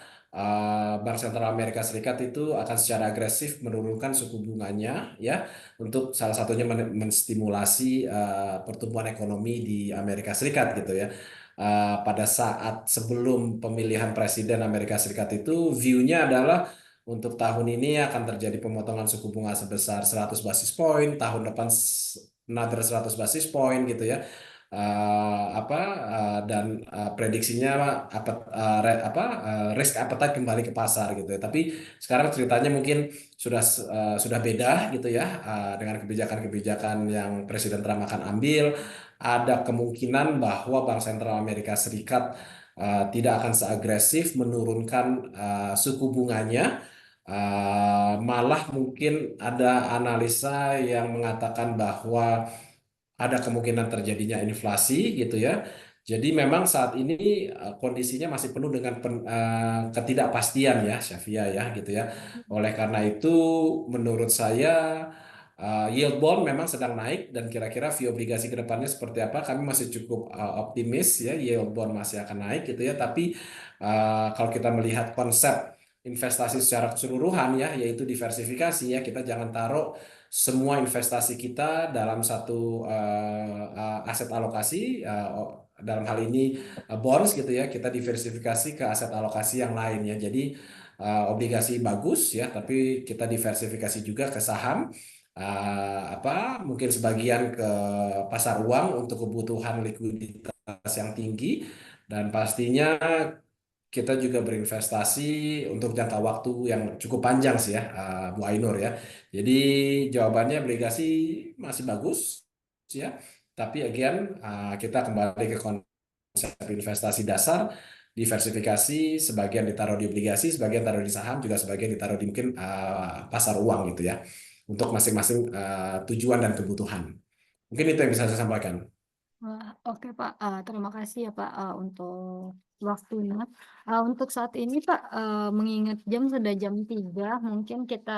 Speaker 2: Bank Sentral Amerika Serikat itu akan secara agresif menurunkan suku bunganya ya untuk salah satunya menstimulasi pertumbuhan ekonomi di Amerika Serikat gitu ya. Pada saat sebelum pemilihan presiden Amerika Serikat itu view-nya adalah untuk tahun ini akan terjadi pemotongan suku bunga sebesar 100 basis point, tahun depan another 100 basis point gitu ya. Dan prediksinya risk appetite kembali ke pasar gitu ya. Tapi sekarang ceritanya mungkin sudah beda gitu ya dengan kebijakan-kebijakan yang Presiden Trump akan ambil. Ada kemungkinan bahwa Bank Sentral Amerika Serikat tidak akan seagresif menurunkan suku bunganya. Malah mungkin ada analisa yang mengatakan bahwa ada kemungkinan terjadinya inflasi gitu ya. Jadi memang saat ini kondisinya masih penuh dengan ketidakpastian ya, Syafia ya gitu ya. Oleh karena itu menurut saya yield bond memang sedang naik dan kira-kira view obligasi ke depannya seperti apa kami masih cukup optimis ya yield bond masih akan naik gitu ya. Tapi kalau kita melihat konsep investasi secara keseluruhan ya yaitu diversifikasi ya kita jangan taruh semua investasi kita dalam satu aset alokasi, dalam hal ini bonds gitu ya, kita diversifikasi ke aset alokasi yang lain ya. Jadi obligasi bagus ya, tapi kita diversifikasi juga ke saham, apa mungkin sebagian ke pasar uang untuk kebutuhan likuiditas yang tinggi, dan pastinya kita juga berinvestasi untuk jangka waktu yang cukup panjang sih ya, Bu Ainur ya. Jadi jawabannya obligasi masih bagus ya, tapi again kita kembali ke konsep investasi dasar, diversifikasi, sebagian ditaruh di obligasi, sebagian taruh di saham, juga sebagian ditaruh di mungkin pasar uang gitu ya, untuk masing-masing tujuan dan kebutuhan. Mungkin itu yang bisa saya sampaikan.
Speaker 1: Wah, oke Pak. Terima kasih ya Pak untuk waktunya. Untuk saat ini Pak, mengingat jam sudah jam 3, mungkin kita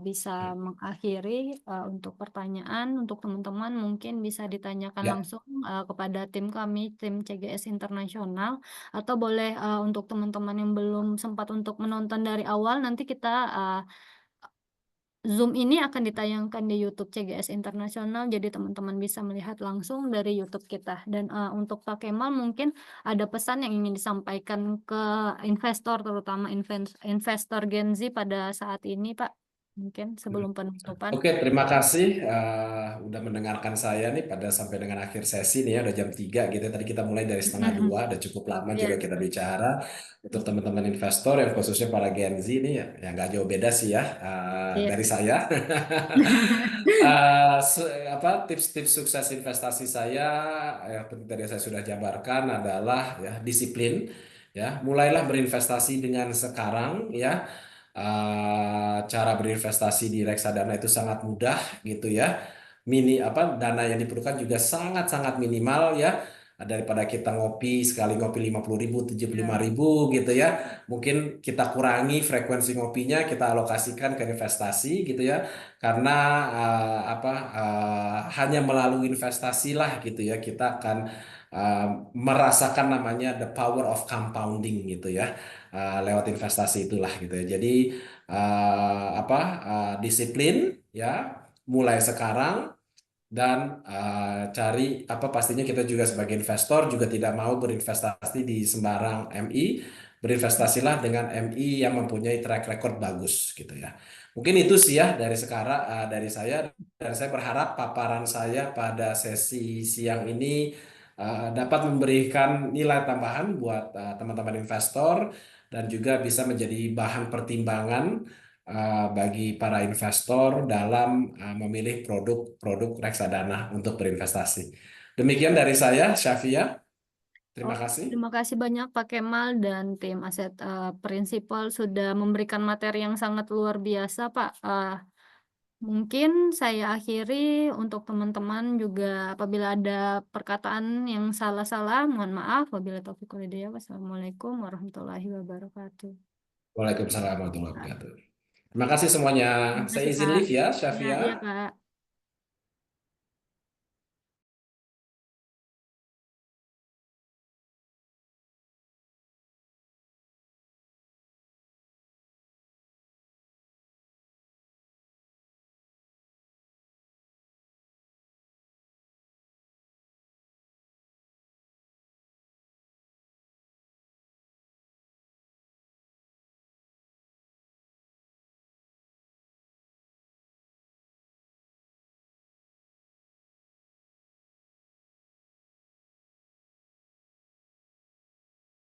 Speaker 1: bisa mengakhiri untuk pertanyaan untuk teman-teman mungkin bisa ditanyakan
Speaker 2: Ya.
Speaker 1: langsung kepada tim kami, tim CGS Internasional, atau boleh untuk teman-teman yang belum sempat untuk menonton dari awal, nanti kita Zoom ini akan ditayangkan di YouTube CGS Internasional, jadi teman-teman bisa melihat langsung dari YouTube kita. Dan untuk Pak Kemal mungkin ada pesan yang ingin disampaikan ke investor, terutama investor Gen Z pada saat ini, Pak. Mungkin sebelum penutupan.
Speaker 2: Oke, terima kasih udah mendengarkan saya nih pada sampai dengan akhir sesi nih ya, udah jam 3 gitu. Tadi kita mulai dari setengah 2, udah cukup lama
Speaker 1: Iya,
Speaker 2: juga kita bicara. Untuk teman-teman investor yang khususnya para Gen Z nih ya, yang nggak jauh beda sih ya
Speaker 1: iya.
Speaker 2: dari saya. Tips-tips sukses investasi saya yang seperti tadi saya sudah jabarkan adalah ya disiplin ya. Mulailah berinvestasi dengan sekarang ya. Cara berinvestasi di reksadana itu sangat mudah gitu ya. Dana yang diperlukan juga sangat-sangat minimal ya, daripada kita ngopi sekali ngopi 50.000 75.000 gitu ya. Mungkin kita kurangi frekuensi ngopinya, kita alokasikan ke investasi gitu ya, karena hanya melalui investasi lah gitu ya kita akan uh, merasakan namanya the power of compounding gitu ya, lewat investasi itulah gitu ya. Jadi disiplin ya, mulai sekarang, dan cari pastinya kita juga sebagai investor juga tidak mau berinvestasi di sembarang MI. Berinvestasilah dengan MI yang mempunyai track record bagus gitu ya. Mungkin itu sih ya dari sekarang, dari saya, dan saya berharap paparan saya pada sesi siang ini dapat memberikan nilai tambahan buat teman-teman investor, dan juga bisa menjadi bahan pertimbangan bagi para investor dalam memilih produk-produk reksadana untuk berinvestasi. Demikian dari saya, Syafia. Terima
Speaker 1: Oh,
Speaker 2: kasih.
Speaker 1: terima kasih banyak Pak Kemal dan tim Aset Prinsipal sudah memberikan materi yang sangat luar biasa, Pak. Mungkin saya akhiri untuk teman-teman juga apabila ada perkataan yang salah-salah, mohon maaf. Wabillahi taufiq wal hidayah. Wassalamualaikum warahmatullahi wabarakatuh.
Speaker 2: Waalaikumsalam warahmatullahi
Speaker 1: Pak,
Speaker 2: wabarakatuh. Terima kasih semuanya.
Speaker 1: terima
Speaker 2: Saya
Speaker 1: kasih
Speaker 2: izin
Speaker 1: Pak.
Speaker 2: live ya,
Speaker 1: Ya, iya
Speaker 2: Syafia.
Speaker 1: Pak.